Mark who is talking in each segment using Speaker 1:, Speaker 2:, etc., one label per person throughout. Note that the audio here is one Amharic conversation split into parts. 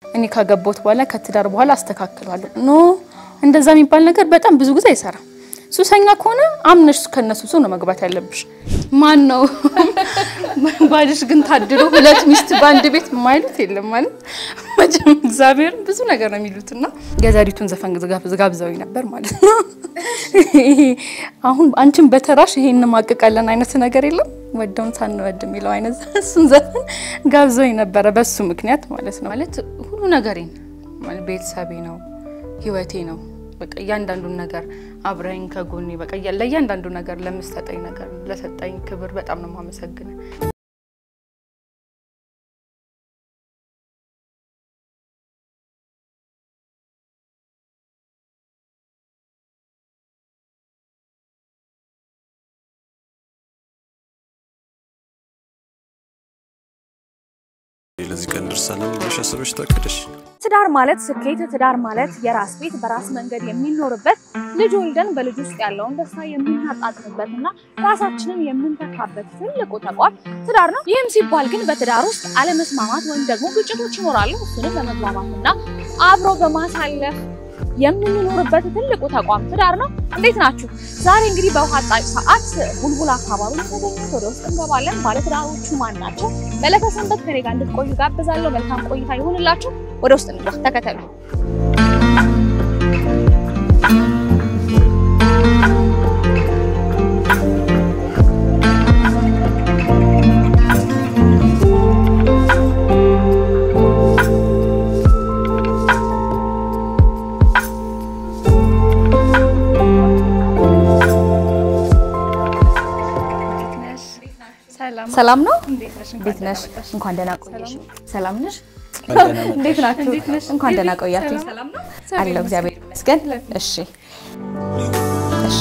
Speaker 1: እኔ ካገባሁት በኋላ ከትዳር በኋላ አስተካክላለሁ ኖ እንደዛ የሚባል ነገር በጣም ብዙ ጊዜ አይሰራም ሱሰኛ ከሆነ አምነሽ ከነሱ ሱስ ነው መግባት ያለብሽ ማን ነው ባልሽ ግን ታድሎ ሁለት ሚስት ባንድ ቤት ማይሉት የለም ማለት መቼም እግዚአብሔር ብዙ ነገር ነው የሚሉትና ገዛሪቱን ዘፈን ዝጋብዛው ነበር ማለት ነው አሁን አንቺም በተራሽ ይሄን ማቀቀለን አይነት ነገር የለም ወደውን ሳንወድ የሚለው አይነት እሱን ዘፈን ጋብዛው ነበር በሱ ምክንያት ማለት ነው ማለት ሁሉ ነገሬን ማለት ቤተሰቤ ነው ህይወቴ ነው በቃ ያንዳንዱን ነገር አብረኝ ከጎኔ በቃ ያንዳንዱ ነገር ለምስተጠኝ ነገር ለሰጠኝ ክብር በጣም ነው ማመሰግነው
Speaker 2: ለዚህ ቀን ደርሰናል ለሻሰበሽ ተከደሽ
Speaker 3: ትዳር ማለት ስኬት ትዳር ማለት የራስ ቤት በራስ መንገድ የሚኖርበት ልጅ ወልደን በልጅ ውስጥ ያለውን ደስታ የምናጣጥምበትና ራሳችንን የምንተካበት ትልቁ ተቋም ትዳር ነው ይህም ሲባል ግን በትዳር ውስጥ አለመስማማት ወይም ደግሞ ግጭቶች ይኖራሉ እሱንም ለመግባባትና አብሮ በማሳለፍ የምንኖርበት ትልቁ ተቋም ትዳር ነው እንዴት ናችሁ ዛሬ እንግዲህ በውሃጣጭ ሰዓት ቡልቡል አካባቢ ተገኝተን ወደ ውስጥ እንገባለን ማለት ትዳሮቹ ማን ናቸው መለከ ሰንበት ከኔ ጋር እንድትቆዩ ጋብዛለሁ መልካም ቆይታ ይሁንላችሁ ወደ ውስጥ እንግባ ተከተሉ ሰላም ነው እንዴት ነሽ እንኳን ደህና ቆየሽ ሰላም ነሽ እንዴት ናችሁ እንኳን ደህና ቆያችሁ ሰላም ነው አለው እግዚአብሔር ይመስገን እሺ እሺ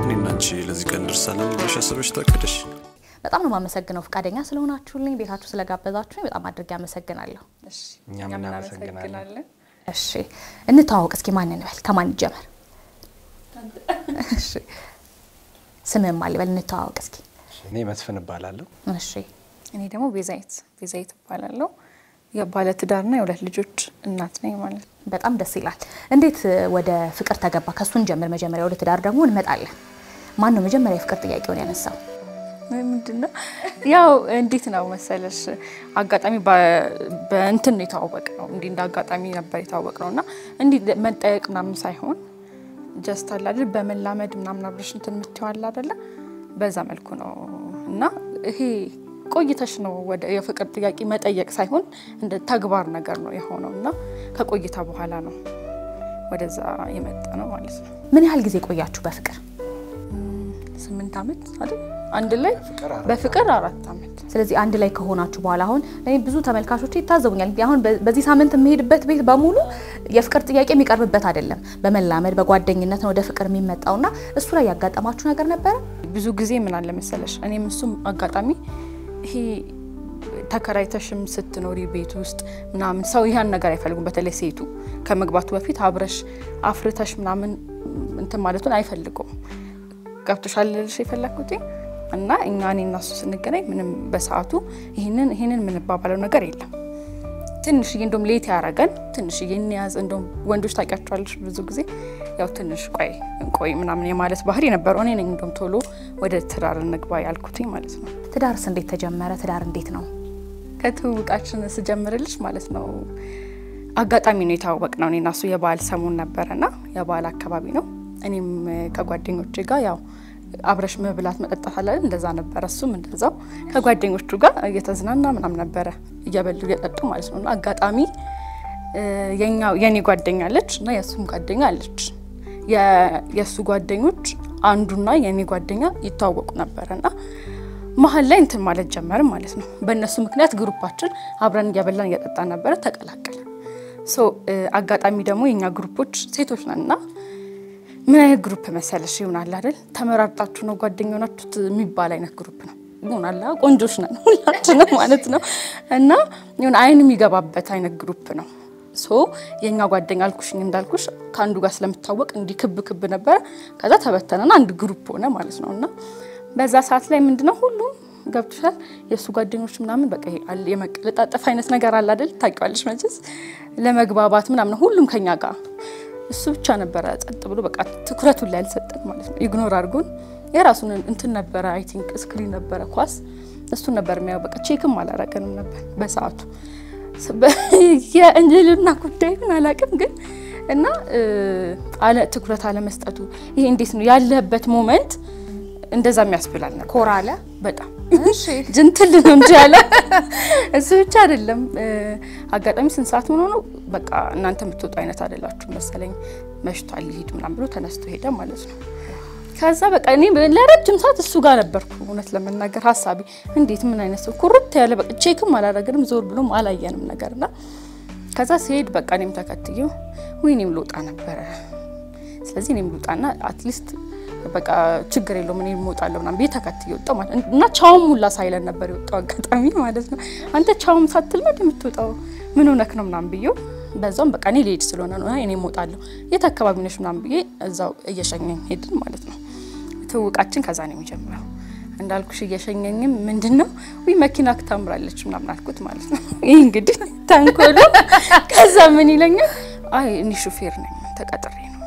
Speaker 2: እኔናንቺ ለዚህ ቀን ደርሰናል ለሻሰበሽ ተከደሽ
Speaker 3: በጣም ነው ማመሰግነው ፍቃደኛ ስለሆናችሁልኝ ቤታችሁ ስለጋበዛችሁኝ በጣም አድርጌ አመሰግናለሁ
Speaker 1: እሺ
Speaker 2: እኛም እናመሰግናለን
Speaker 3: እሺ እንታወቅ እስኪ ማን እንበል ከማን ይጀምር እሺ ስምም አልበል እንታወቅ እስኪ
Speaker 2: እኔ መስፍን እባላለሁ
Speaker 1: እሺ እኔ ደግሞ ቤዛይት እባላለሁ የባለ ትዳርና የሁለት ልጆች እናት ነኝ ማለት
Speaker 3: በጣም ደስ ይላል እንዴት ወደ ፍቅር ተገባ ከሱን ጀምር መጀመሪያ ወደ ትዳር ደግሞ እንመጣለን ማን ነው መጀመሪያ ፍቅር ጥያቄውን ያነሳው
Speaker 1: ምንድነው ያው እንዴት ነው መሰለሽ አጋጣሚ በእንትን ነው የተዋወቅነው እንዴ እንደ አጋጣሚ ነበር የተዋወቅነውና እንዴ መጠየቅ ምናምን ሳይሆን ጀስት አላደል በመላመድ ምናምን አብረሽ እንትን ምትዋል አይደለ በዛ መልኩ ነው እና ይሄ ቆይተሽ ነው ወደ የፍቅር ጥያቄ መጠየቅ ሳይሆን እንደ ተግባር ነገር ነው የሆነውና ከቆይታ በኋላ ነው ወደዛ የመጣ ነው ማለት ነው
Speaker 3: ምን ያህል ጊዜ ቆያችሁ በፍቅር
Speaker 1: 8 አመት አይደል አንድ ላይ በፍቅር 4 አመት
Speaker 3: ስለዚህ አንድ ላይ ከሆናችሁ በኋላ አሁን ለኔ ብዙ ተመልካቾች ይታዘቡኛል አሁን በዚህ ሳምንት መሄድበት ቤት በሙሉ የፍቅር ጥያቄ የሚቀርብበት አይደለም በመላመድ በጓደኝነት ነው ወደ ፍቅር የሚመጣውና እሱ ላይ ያጋጠማችሁ ነገር ነበር
Speaker 1: ብዙ ጊዜ ምን አለ መሰለሽ እኔም እሱም አጋጣሚ ይሄ ተከራይተሽም ስትኖሪ ቤት ውስጥ ምናምን ሰው ይሄን ነገር አይፈልጉም በተለይ ሴቱ ከመግባቱ በፊት አብረሽ አፍርተሽ ምናምን እንትን ማለቱን አይፈልጉም ገብቶሻል ልልሽ የፈለኩት እና እኛና እሱ ስንገናኝ ምንም በሰዓቱ ይሄንን ምን ባባለው ነገር የለም ትንሽ እንደም ሌት ያረጋል ትንሽ የኛዝ እንደም ወንዶች ታቂያቸዋለሽ ብዙ ጊዜ ያው ትንሽ ቆይ ምናምን የማለት ባህሪ ነበር እኔ ነኝ እንደም ቶሎ ወደ ትዳር እንግባ ያልኩትኝ ማለት ነው
Speaker 3: ትዳርስ እንዴት ተጀመረ ትዳር እንዴት ነው
Speaker 1: ከትውውቃችን ስጀምርልሽ ማለት ነው አጋጣሚ ነው የተዋወቅነው እኔና እሱ የባል ሰሞን ነበርና የባል አካባቢ ነው እኔም ከጓደኞቼ ጋር ያው አብረሽ መብላት መጠጣት አለ እንደዛ ነበር እሱም እንደዛው ከጓደኞቹ ጋር እየተዝናና ምናምን ነበር እያበሉ እየጠጡ ማለት ነው አጋጣሚ የኔ ጓደኛ አለች እና የሱም ጓደኛ አለች የሱ ጓደኞች አንዱና የኔ ጓደኛ ይታወቁ ነበርና መሀል ላይ እንትን ማለት ጀመረ ማለት ነው በእነሱ ምክንያት ግሩፓችን አብረን እያበላን እየጠጣን ነበር ተቀላቀለ አጋጣሚ ደግሞ የኛ ግሩፖች ሴቶች ነንና ምን አይነት ግሩፕ መሰለሽ ይሆናል አይደል ተመራጣችሁ ነው ጓደኞናችሁ የሚባል አይነት ግሩፕ ነው ይሆናል ቆንጆች ነን ሁላችንም ማለት ነው እና ይሁን አይን የሚገባበት አይነት ግሩፕ ነው የኛ ጓደኛ አልኩሽኝ እንዳልኩሽ ካንዱ ጋር ስለምታወቅ እንዲ ክብ ነበር ከዛ ተበተነና አንድ ግሩፕ ሆነ ማለት ነውና በዛ ሰዓት ላይ ምንድነው ሁሉም ገብቷል የሱ ጓደኞች ምናምን በቃ የመቀለጣጠፍ አይነት ነገር አለ አይደል ታውቂዋለሽ መቼስ ለመግባባት ምናምን ሁሉም ከኛ ጋር እሱ ብቻ ነበር ጸጥ ብሎ በቃ ትኩረቱን ላይ አልሰጠን ማለት ነው ኢግኖር አድርጎን የራሱን እንትን ነበር አይ ቲንክ ስክሪን ነበር ኳስ እሱ ነበር የሚያው በቃ ቼክም አላረገንም ነበር በሰዓቱ የእንጀልና ጉዳይ ግን አላቀም ግን እና አለ ትኩረት አለ መስጠቱ ይሄ እንዴት ነው ያለበት ሞመንት እንደዛ የሚያስብላል ነበር
Speaker 3: ኮራለ
Speaker 1: በጣም እሺ ጅንትል ነው እንጂ ያለ እሱ ብቻ አይደለም አጋጣሚ ስንት ሰዓት ሆኖ ነው በቃ እናንተ የምትወጡ አይነት አይደላችሁ መሰለኝ መሽቷል ይሄድ ምናምን ብሎ ተነስቶ ሄደ ማለት ነው ከዛ በቃ እኔ ለረጅም ሰዓት እሱ ጋር ነበርኩ እውነት ለመናገር ሐሳቢ እንዴት ምን አይነት ሰው ኩርት ያለ በቃ ቼክም አላረገንም ዞር ብሎም አላየንም ነገርና ከዛ ሲሄድ በቃ እኔም ተከትየው ወይኔም ልወጣ ነበር ስለዚህ እኔም ልወጣና አትሊስት በቃ ችግር የለውም እኔ እሞጣለሁ ምናምን ቤት ተከትየው ወጣ ማለት እና ቻውም ሁላ ሳይለን ነበር የወጣው አጋጣሚ ማለት ነው አንተ ቻውም ሳትል ነው የምትወጣው ምን ሆነክ ነው ምናምን ብየው በዛም በቃ እኔ ልሄድ ስለሆነ ነው እኔ እሞጣለሁ የት አካባቢ ነሽ ምናምን ብዬ እዛው እየሸኘኝ ሄድን ማለት ነው ትውቃችን ከዛ ነው የሚጀምረው እንዳልኩሽ እየሸኘኝም ምንድነው ወይ መኪና ታምራለች ምናምን አልኩት ማለት ነው ይሄ እንግዲህ ታንኮሎ ከዛ ምን ይለኛል አይ እኔ ሹፌር ነኝ ተቀጥሬ ነው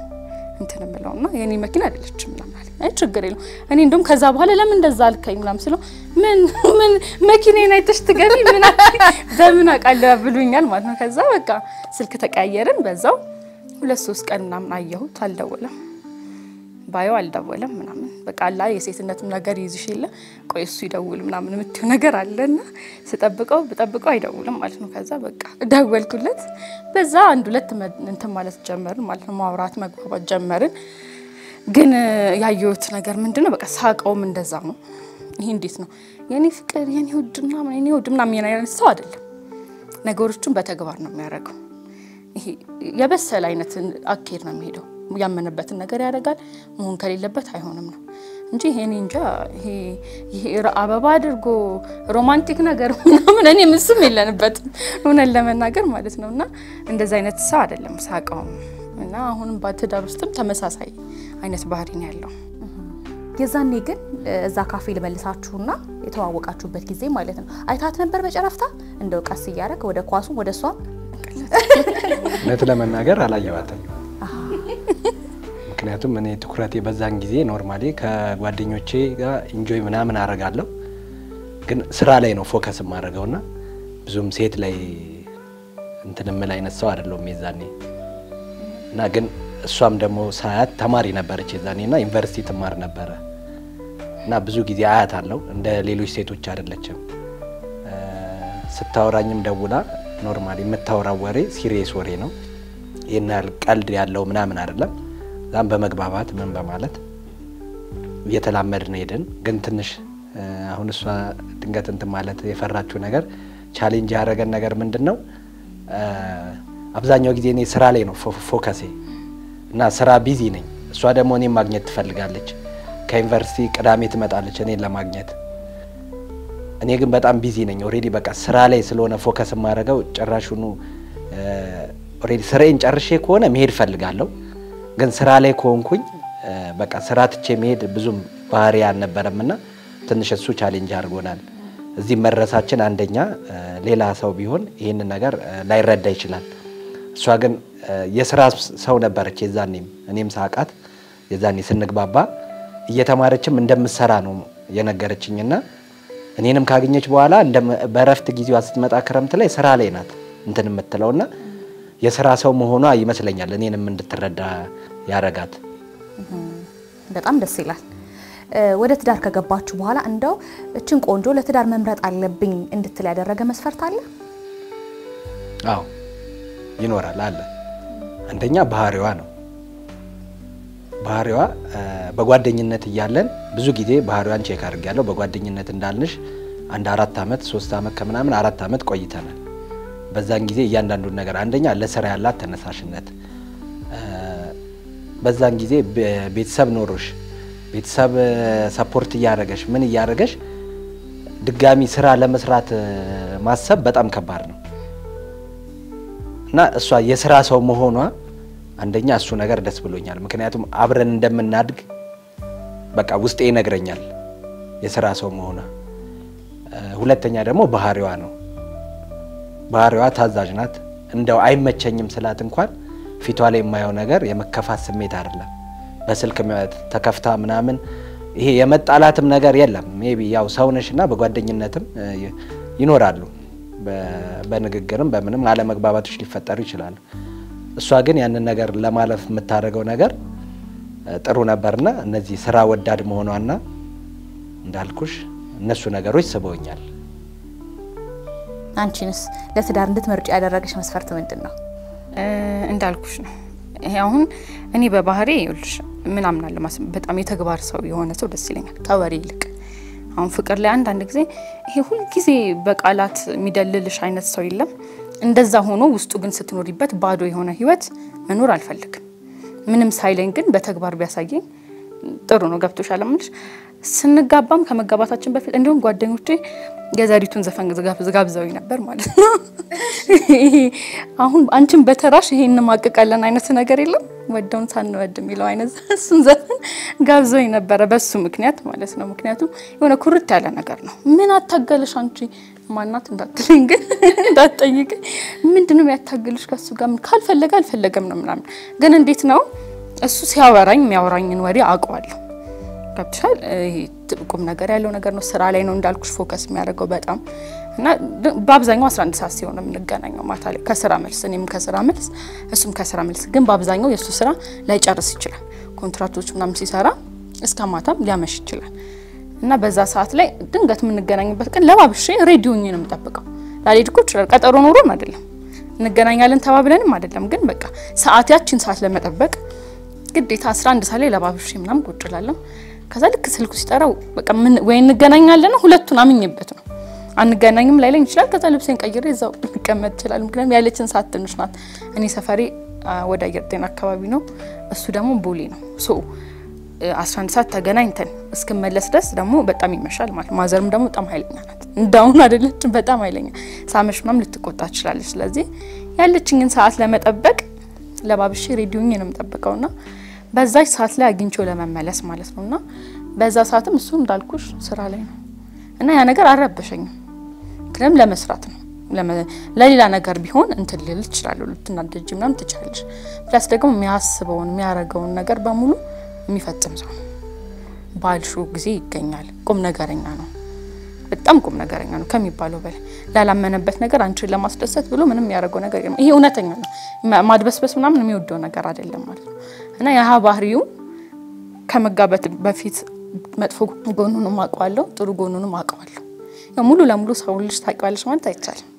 Speaker 1: እንትን ምለውና የኔ መኪና አይደለችም ምናምን አይ ችግር የለው እኔ እንደውም ከዛ በኋላ ለምን እንደዛ አልከኝ ምናምን ስለው ምን መኪናዬን አይተሽ ትገቢ ምናምን በምን አቃለ ብሉኛል ማለት ነው ከዛ በቃ ስልክ ተቀያየርን በዛው 2-3 ቀን ምናምን አየሁት አልደወለም ባዩ አልደወለም ምናምን በቃ አላ የሴትነትም ነገር ይዝሽ ይለ ቆይ እሱ ይደውል ምናምን የምትዩ ነገር አለና በጠብቀው አይደውልም ማለት ነው ከዛ በቃ ደወልኩለት በዛ አንድ ሁለት እንትን ማለት ጀመርን ማለት ነው ማውራት መግባባት ጀመርን ግን ያየሁት ነገር ምንድነው በቃ ሳቀውም እንደዛ ነው ይሄ እንዴት ነው የኔ ፍቅር የኔ ውድ ምናምን የኔ ሰው አይደለም ነገሮችን በተግባር ነው የሚያደርገው ይሄ የበሰለ አይነት አኬር ነው የሚሄደው ያመነበትን ነገር ያደርጋል መሆን ከሌለበት አይሆንም ነው እንጂ ይሄኔ እንጃ ይሄ አበባ አድርጎ ሮማንቲክ ነገር ምናምን እኔ ምንም የለንበት ሆነን ለመናገር ማለት ነውና እንደዛ አይነት ሰው አይደለም ሳቀውም እና አሁንም ባትዳር ውስጥም ተመሳሳይ አይነት ባህሪ ነው ያለው
Speaker 3: የዛኔ ግን እዛ ካፌ ለመልሳችሁና የተዋወቃችሁበት ጊዜ ማለት ነው አይታት ነበር በጨረፍታ እንደው ቀስ ይያረክ ወደ ኳሱ ወደ ሷ
Speaker 2: ነት ለመናገር አላየዋትም ምክንያቱም እኔ ትኩረቴ በዛን ጊዜ ኖርማሊ ከጓደኞቼ ጋር ኢንጆይ ምናምን አረጋለሁ ግን ስራ ላይ ነው ፎከስ ማረጋውና ብዙም ሴት ላይ እንትንም ላይ ነሳው አይደለም የዛኔ እና ግን እሷም ደግሞ ሳያት ተማሪ ነበርች የዛኔና ዩኒቨርሲቲ ተማር ነበር እና ብዙ ጊዜ አያታለሁ እንደ ሌሎች ሴቶች አይደለችም ስታወራኝም ደውላ ኖርማሊ የምታወራው ወሬ ሲሪየስ ወሬ ነው የናል ቀልድ ያለው ምናምን አይደለም ዛም በመግባባት ምን በማለት እየተላመድን ሄደን ግን ትንሽ አሁን እሷ ድንገት እንት ማለት የፈራችው ነገር ቻሌንጅ ያደረገን ነገር ምንድነው አብዛኛው ጊዜ እኔ ስራ ላይ ነው ፎከሴ እና ስራ ቢዚ ነኝ እሷ ደግሞ እኔ ማግኘት ትፈልጋለች ከዩኒቨርሲቲ ቅዳሜ ትመጣለች እኔን ለማግኘት እኔ ግን በጣም ቢዚ ነኝ ኦሬዲ በቃ ስራ ላይ ስለሆነ ፎከስ ማረጋው ጭራሹኑ ኦሬዲ ስራዬን ጨርሼ ከሆነ መሄድ ፈልጋለሁ ግን ስራ ላይ ኮንኩኝ በቃ ስራ ትቼ መሄድ ብዙም ባህሪ ያልነበረምና ትንሽ እሱ ቻሌንጅ አድርጎናል እዚህ መረሳችን አንደኛ ሌላ ሰው ቢሆን ይሄን ነገር ላይረዳ ይችላል እሷ ግን የስራ ሰው ነበረች የዛኔም እኔም ሳቃት የዛኔ ስንግባባ እየተማረችም እንደምሰራ ነው የነገረችኝና እኔንም ካገኘች በኋላ በረፍት ጊዜዋ ስትመጣ ክረምት ላይ ስራ ላይ ናት እንትን የምትለውና የስራ ሰው መሆኗ ይመስለኛል እኔንም እንድትረዳ ያረጋት
Speaker 3: በጣም ደስ ይላል ወደ ትዳር ከገባችሁ በኋላ እንደው እቺን ቆንጆ ለትዳር መምረጥ አለብኝ እንድትል ያደረገ መስፈርት አለ
Speaker 2: አዎ ይኖራል አለ አንደኛ ባህሪዋ ነው ባህሪዋ በጓደኝነት ይያለን ብዙ ጊዜ ባህሪዋን ቼክ አድርጋለሁ በጓደኝነት እንዳልንሽ አንድ 4 አመት 3 አመት ከመናምን 4 አመት ቆይተናል በዛን ጊዜ እያንዳንዱ ነገር አንደኛ ለስራ ያላት ተነሳሽነት በዛን ጊዜ ቤተሰብ ኖሮሽ ቤተሰብ ሰፖርት ያያረጋሽ ምን ያያረጋሽ ድጋሚ ስራ ለመስራት ማሰብ በጣም ከባድ ነው እና እሷ የስራ ሰው መሆኗ አንደኛ እሱ ነገር ደስ ብሎኛል ምክንያቱም አብረን እንደምናድግ በቃ ውስጤ ይነግረኛል የስራ ሰው መሆኗ ሁለተኛ ደግሞ ባህሪዋ ነው ባህሪዋ ታዛዥ ናት እንደው አይመቸኝም ስላት እንኳን ፊቷ ላይ የማየው ነገር የመከፋት ስሜት አይደለም በስልክ ተከፍታ ምናምን ይሄ የመጣላትም ነገር የለም ሜቢ ያው ሰውነሽና በጓደኝነትም ይኖራሉ በንግግርም በምንም አለመግባባቶች ሊፈጠሩ ይችላሉ እሷ ግን ያንን ነገር ለማለፍ የምታደርገው ነገር ጥሩ ነበርና እነዚህ ስራ ወዳድ መሆኗና እንዳልኩሽ እነሱ ነገሮች ስበውኛል
Speaker 3: አንቺንስ ለትዳር እንድትመርጪ ያደረገሽ መስፈርት ምንድነው
Speaker 1: እንዳልኩሽ ነው ይሄ አሁን እኔ በባህሪ ይልሽ ምን አምናለሁ በጣም የተግባር ሰው የሆነ ሰው ደስ ይለኛል ከወሬ ይልቅ አሁን ፍቅር ላይ አንድ ጊዜ ይሄ ሁሉ ጊዜ በቃላት የሚደልልሽ አይነት ሰው የለም እንደዛ ሆኖ ውስጡ ግን ስትኖሪበት ባዶ የሆነ ህይወት መኖር አልፈልግም ምንም ሳይለኝ ግን በተግባር ቢያሳየኝ ጥሩ ነው ገብቶሻል አምልሽ ስንጋባም ከመጋባታችን በፊት እንደውም ጓደኞቼ የዛሪቱን ዘፈን ዝጋብዛው ነበር ማለት ነው አሁን አንቺም በተራሽ ይሄን ማቀቀለን አይነት ነገር የለም ወደውን ሳንወድ የሚለው አይነት እሱን ዘፈን ጋብዛው ነበር በሱ ምክንያት ማለት ነው ምክንያቱም የሆነ ኩርት ያለ ነገር ነው ምን አታገለሽ አንቺ ማናት እንዳትልኝ ግን እንዳትጠይቅ ምንድነው ያታገልሽ ከሱ ጋር ምን ካልፈለገ አልፈለገም ነው ምናምን ግን እንዴት ነው እሱ ሲያወራኝ የሚያወራኝን ወሬ አውቀዋለሁ ገብቶሻል ይሄ ጥቁም ነገር ያለው ነገር ነው ስራ ላይ ነው እንዳልኩሽ ፎከስ የሚያደርገው በጣም እና በአብዛኛው 11 ሰዓት ሲሆን የምንገናኘው ማታ ላይ ከስራ መልስ እኔም ከስራ መልስ እሱም ከስራ መልስ ግን በአብዛኛው የሱ ስራ ላይ ጨርስ ይችላል ኮንትራክቶች ምናምን ሲሰራ እስከ ማታም ሊያመሽ ይችላል እና በዛ ሰዓት ላይ ድንገት የምንገናኝበት ቀን ለባብሽ ሬዲዮኝ ነው የምጠብቀው ላልሄድኩ ይችላል ቀጠሮ ኖሮን አይደለም እንገናኛለን ተባብለንም አይደለም ግን በቃ ሰዓታችን ሰዓት ለመጠበቅ ግዴታ 11 ሰዓት ላይ ለባብሽ ምናምን ቁጭላለሁ ከዛ ልክ ስልኩ ሲጠራው በቃ ምን ወይ እንገናኛለን ሁለቱን አምኝበት ነው አንገናኝም ላይለኝ ይችላል ከዛ ልብሴን ቀይሬ እዛው ልቀመጥ ይችላል ምክንያቱም ያለችን ሰዓት ትንሽ ናት እኔ ሰፈሬ ወደ አየርጤና አካባቢ ነው እሱ ደግሞ ቦሌ ነው ሶ 11 ሰዓት ተገናኝተን እስከመለስ ድረስ ደግሞ በጣም ይመሻል ማለት ማዘርም ደግሞ በጣም ኃይለኛ ናት እንዳውን አይደለችም በጣም ኃይለኛ ሳመሽ ምናምን ልትቆጣ ትችላለች ስለዚህ ያለችኝን ሰዓት ለመጠበቅ ለባብሽ ሬዲዮኝ ነው የምጠብቀውና በዛች ሰዓት ላይ አግኝቼው ለመመለስ ማለት ነውና በዛ ሰዓትም እሱ እንዳልኩሽ ስራ ላይ ነው እና ያ ነገር አረበሸኝም ምክንያቱም ለመስራት ነው ለሌላ ነገር ቢሆን እንትን ልል ይችላል ልትናደጂ ምናምን ትችላለሽ ፕላስ ደግሞ የሚያስበውን የሚያረጋውን ነገር በሙሉ የሚፈጽም ሰው ባልሹ ጊዜ ይገኛል ቁም ነገረኛ ነው በጣም ቁም ነገረኛ ነው ከሚባለው በላይ ላላመነበት ነገር አንቺን ለማስደሰት ብሎ ምንም ያረጋው ነገር የለም ይሄ እውነተኛ ነው ማድበስበስ ምናምን የሚወደው ነገር አይደለም ማለት ነው እና ያ ባህሪው ከመጋባት በፊት መጥፎ ጎኑንም አውቀዋለሁ ጥሩ ጎኑንም አውቀዋለሁ ሙሉ ለሙሉ ሰው ልጅ ታውቂዋለሽ ማለት አይቻልም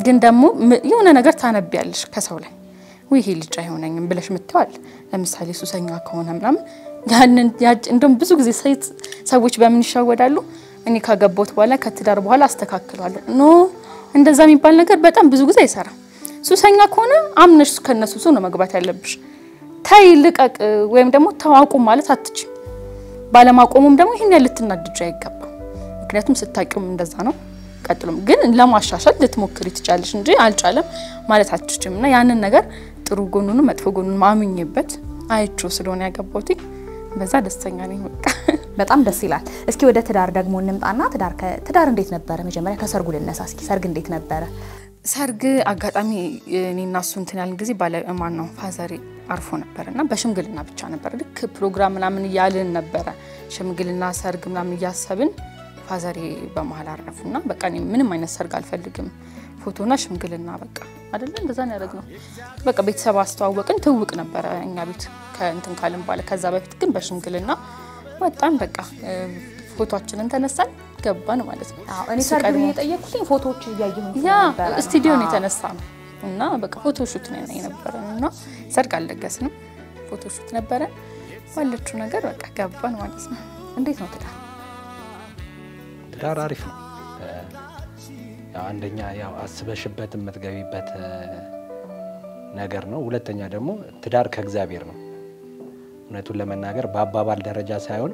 Speaker 1: ግን ደግሞ የሆነ ነገር ታነቢያለሽ ከሰው ላይ ወይ ይሄ ልጅ አይሆነኝም ብለሽ ምትዋል ለምሳሌ ሱሰኛ ከሆነ ምናምን ያንን እንደም ብዙ ጊዜ ሰዎች በምን ይሻወዳሉ እኔ ካገባሁት በኋላ ከትዳር በኋላ አስተካክላለሁ ኖ እንደዛ የሚባል ነገር በጣም ብዙ ጊዜ አይሰራም ሱሰኛ ከሆነ አምነሽ ከነሱ ሱስ ነው መግባት ያለብሽ ታይ ልቀቅ ወይም ደግሞ ተዋቁ ማለት አትች ባለማቆሙም ደግሞ ይሄን ያልትናድጅ አይገባ ምክንያቱም ስታቂውም እንደዛ ነው ቀጥሎም ግን ለማሻሻል ልትሞክሪ ትቻለሽ እንጂ አልጫለም ማለት አትችምና ያንን ነገር ጥሩ ጎኑን መጥፎ ጎኑን ማምኝበት አይቾ ስለሆነ ያገባሁት በዛ ደስተኛ ነኝ በቃ
Speaker 3: በጣም ደስ ይላል እስኪ ወደ ትዳር ደግሞ እንምጣና ትዳር እንዴት ነበር መጀመሪያ ከሰርጉ ልነሳ እስኪ ሰርግ እንዴት ነበር
Speaker 1: ሰርግ አጋጣሚ እኔና እሱ እንትን ያልን ጊዜ ባለ ማን ነው ፋዘሪ አርፎ ነበርና በሽምግልና ብቻ ነበር ልክ ፕሮግራም ምናምን ያልን ነበር ሽምግልና ሰርግ ምናምን ያሰብን ፋዘሪ በመሃል አረፉና በቃ እኔ ምንም አይነት ሰርግ አልፈልግም ፎቶና ሽምግልና በቃ አይደል እንደዛ ነው ያደረግነው በቃ ቤተሰብ አስተዋወቅን ትውቅ ነበር እኛ ቤት ከእንትን ካልን ባለ ከዛ በፊት ግን በሽምግልና በጣም በቃ ፎቶአችንን ተነሳን ገባን ማለት ነው
Speaker 3: እኔ ሰርግ እየጠየቅኩኝ ፎቶዎች እያየሁኝ
Speaker 1: ነበር ስቱዲዮ ነው የተነሳነው እና በቃ ፎቶ ሹት ነው የነበረውና ሰርግ አልደገስንም ፎቶ ሹት ነበረ ባለችው ነገር በቃ ገባን ማለት ነው
Speaker 3: እንዴት ነው
Speaker 2: ትዳር አሪፍ ነው ያው አንደኛ ያው አስበሽበት የምትገቢበት ነገር ነው ሁለተኛ ደግሞ ትዳር ከእግዚአብሔር ነው እውነቱን ለመናገር በአባባል ደረጃ ሳይሆን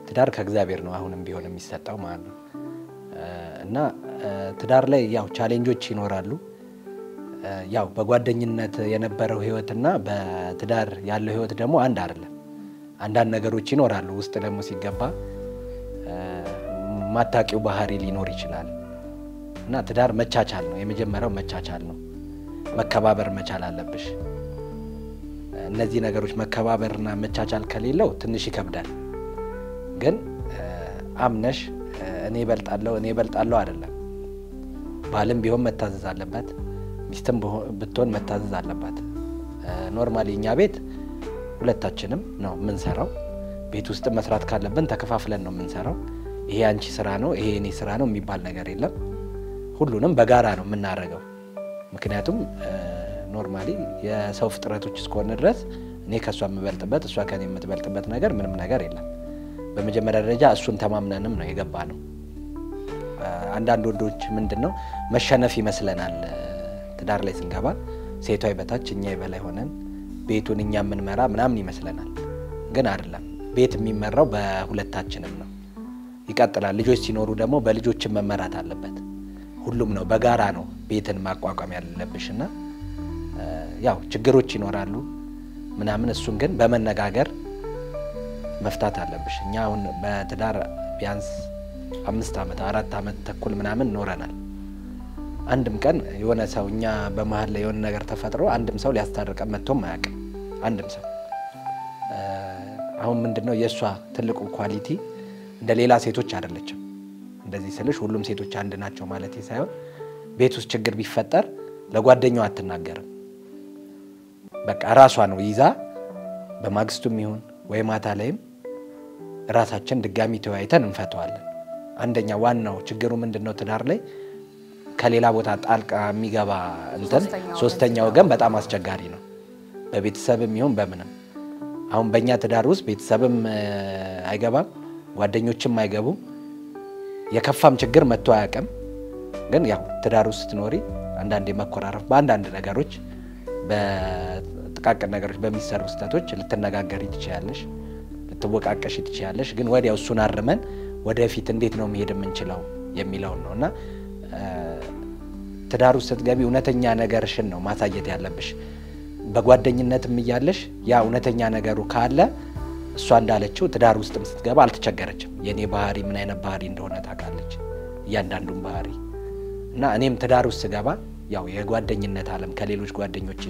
Speaker 2: ትዳር ከእግዚአብሔር ነው አሁንም ቢሆን የሚሰጣው ማለት ነው እና ትዳር ላይ ያው ቻሌንጆች ይኖራሉ ያው በጓደኝነት የነበረው ህይወትና በትዳር ያለው ህይወት ደግሞ አንድ አይደለም አንዳንድ ነገሮች ይኖራሉ ውስጥ ደግሞ ሲገባ ማታቂው ባህሪ ሊኖር ይችላል እና ትዳር መቻቻል ነው የመጀመሪያው መቻቻል ነው መከባበር መቻል አለብሽ እነዚህ ነገሮች መከባበርና መቻቻል ከሌለው ትንሽ ይከብዳል ግን አምነሽ እኔ በልጣለሁ አይደለም ባልም ቢሆን መታዘዝ አለበት ሚስትም ብትሆን መታዘዝ አለባት ኖርማሊ እኛ ቤት ሁለታችንም ነው ምንሰራው ቤት ውስጥ መስራት ካለብን ተከፋፍለን ነው ምንሰራው ይሄ አንቺ ስራ ነው ይሄ እኔ ስራ ነው የሚባል ነገር የለም ሁሉንም በጋራ ነው ምናረጋው ምክንያቱም ኖርማሊ የሰው ፍጥረቶች እስከሆነ ድረስ እኔ ከሷ የምበልጥበት እሷ ከኔ የምትበልጥበት ነገር ምንም ነገር የለም በመጀመሪያ ደረጃ እሱን ተማምነንም ነው የገባነው አንዳንድ ወንዶች ምንድነው መሸነፍ ይመስለናል ትዳር ላይ ስንገባ ሴቷ ይበታች እኛ ይበላይ ሆነን ቤቱን እኛ ምንመራ ምናምን ይመስለናል ግን አይደለም ቤት የሚመራው በሁለታችንም ነው ይቀጥላል ልጆች ሲኖሩ ደግሞ በልጆችን መመራት አለበት ሁሉም ነው በጋራ ነው ቤትን ማቋቋም ያለብሽና ያው ችግሮች ይኖራሉ ምናምን እሱን ግን በመነጋገር መፍታት አለብሽ እኛ አሁን በትዳር ቢያንስ 5 አመት 4 አመት ተኩል ምናምን ኖረናል አንድም ቀን የሆነ ሰው እኛ በመሃል ላይ የሆነ ነገር ተፈጥሮ አንድም ሰው ሊያስታርቀን መጥቶም አያውቅም አንድም ሰው አሁን ምንድነው የሷ ትልቁ ኳሊቲ እንደ ሌላ ሴቶች አይደለችም እንደዚህ ስልሽ ሁሉም ሴቶች አንድ ናቸው ማለት ሳይሆን ቤት ውስጥ ችግር ቢፈጠር ለጓደኛው አትናገርም በቃ ራሷ ነው ይዛ በማግስቱም ይሁን ወይ ማታ ላይም ራሳችን ድጋሚ ተወያይተን እንፈታዋለን አንደኛ ዋናው ችግሩ ምንድነው ትዳር ላይ ከሌላ ቦታ ጣልቃ የሚገባ እንትን ሶስተኛው ወገን በጣም አስቸጋሪ ነው በቤተሰብም ይሁን በምንም አሁን በእኛ ትዳር ውስጥ ቤተሰብም አይገባም ጓደኞችም አይገቡም የከፋም ችግር መጥቶ አያውቅም ግን ያው ትዳር ውስጥ ኖሪ አንዳንዴ መኮራረፍ በአንዳንድ ነገሮች በጥቃቅን ነገሮች በሚሰሩ ስህተቶች ልትነጋገሪ ትችያለሽ ልትወቃቀሽ ትችያለሽ ግን ወዲያው እሱን አርመን ወደፊት እንዴት ነው መሄድ የምንችለው የሚለው ነውና ትዳር ውስጥ ስትገቢ እውነተኛ ነገርሽን ነው ማሳየት ያለብሽ በጓደኝነትም ይያለሽ ያ እውነተኛ ነገሩ ካለ እሷ እንዳለችው ትዳር ውስጥም ስትገባ አልተቸገረችም የኔ ባህሪ ምን አይነት ባህሪ እንደሆነ ታውቃለች ያንዳንዱን ባህሪ እና እኔም ትዳር ውስጥ ገባ ያው የጓደኝነት ዓለም ከሌሎች ጓደኞቼ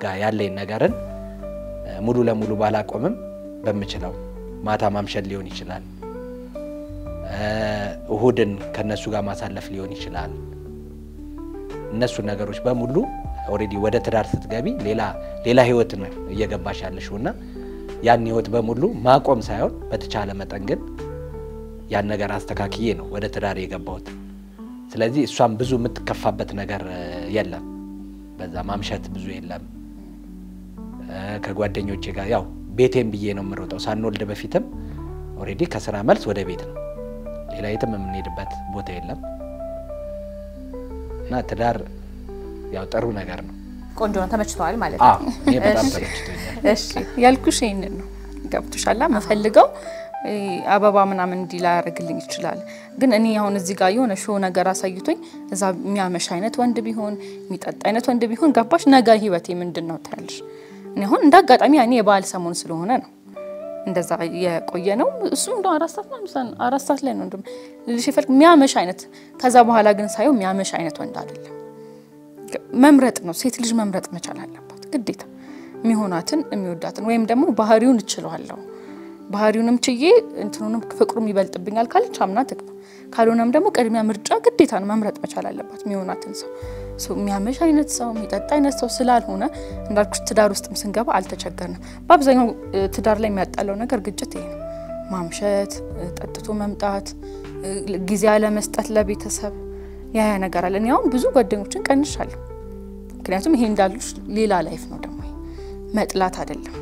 Speaker 2: ጋር ያለኝ ነገርን ሙሉ ለሙሉ ባላቆምም በመችለው ማታ ማምሸት ሊሆን ይችላል እሁድን ከነሱ ጋር ማሳለፍ ሊሆን ይችላል እነሱ ነገሮች በሙሉ ኦሬዲ ወደ ትዳር ስትገቢ ሌላ ህይወት ነው እየገባሽ ያለሽውና ያን ህይወት በሙሉ ማቆም ሳይሆን በተቻለ መጠን ግን ያን ነገር አስተካክዬ ነው ወደ ትዳር የገባሁት ስለዚህ እሷም ብዙ የምትከፋበት ነገር የለም በዛ ማምሸት ብዙ የለም ከጓደኞቼ ጋር ያው ቤቴን ብዬ ነው የምሮጠው ሳንወልድ በፊትም ኦሬዲ ከስራ መልስ ወደ ቤት ነው ሌላ የትም የምንሄድበት ቦታ የለም እና ትዳር ያው ጥሩ ነገር ነው
Speaker 3: ቆንጆ ነው ተመችቷል ማለት ነው
Speaker 2: እኔ በጣም ተመችቶኛል
Speaker 1: እሺ ያልኩሽ ይሄንን ነው ገብቶሻላ መፈልገው አበባ ምናምን እንዲላ ያርግልኝ ይችላል ግን እኔ አሁን እዚህ ጋር የሆነ ሾው ነገር አሳይቶኝ እዛ የሚያመሽ አይነት ወንድ ቢሆን የሚጠጣ አይነት ወንድ ቢሆን ገባሽ ነገር ህይወቴ ምንድነው ታያለሽ እኔ አሁን እንዳጋጣሚ ያኔ የባል ሰሞን ስለሆነ ነው እንደዛ የቆየ ነው እሱ እንደው 4 ሰዓት ላይ ነው እንደም ልጅ ይፈልክ የሚያመሽ አይነት ከዛ በኋላ ግን ሳይው የሚያመሽ አይነት ወንድ አይደለም መምረጥ ነው ሴት ልጅ መምረጥ መቻል አለባት ግዴታ የሚሆናትን የሚወዳትን ወይም ደግሞ ባህሪውን እችላለሁ ባህሪውንም ችዬ እንትኑንም ፍቅሩም ይበልጥብኛል ካለች አምና ተግባ ካልሆነም ደግሞ ቅድሚያ ምርጫ ግዴታ ነው መምረጥ መቻል አለባት የሚሆናትን ሰው የሚያመሽ አይነት ሰው የሚጠጣ አይነት ሰው ስላልሆነ እንዳልኩሽ ትዳር ውስጥም ስንገባ አልተቸገርንም በአብዛኛው ትዳር ላይ የሚያጣለው ነገር ግጭት ይሄ ነው ማምሸት ጠጥቶ መምጣት ጊዜ ያለ መስጠት ለቤተሰብ ያ ነገር አለ እኔ አሁን ብዙ ጓደኞችን ቀንሻለሁ ምክንያቱም ይሄ እንዳልኩሽ ሌላ ላይፍ ነው ደግሞ መጥላት አይደለም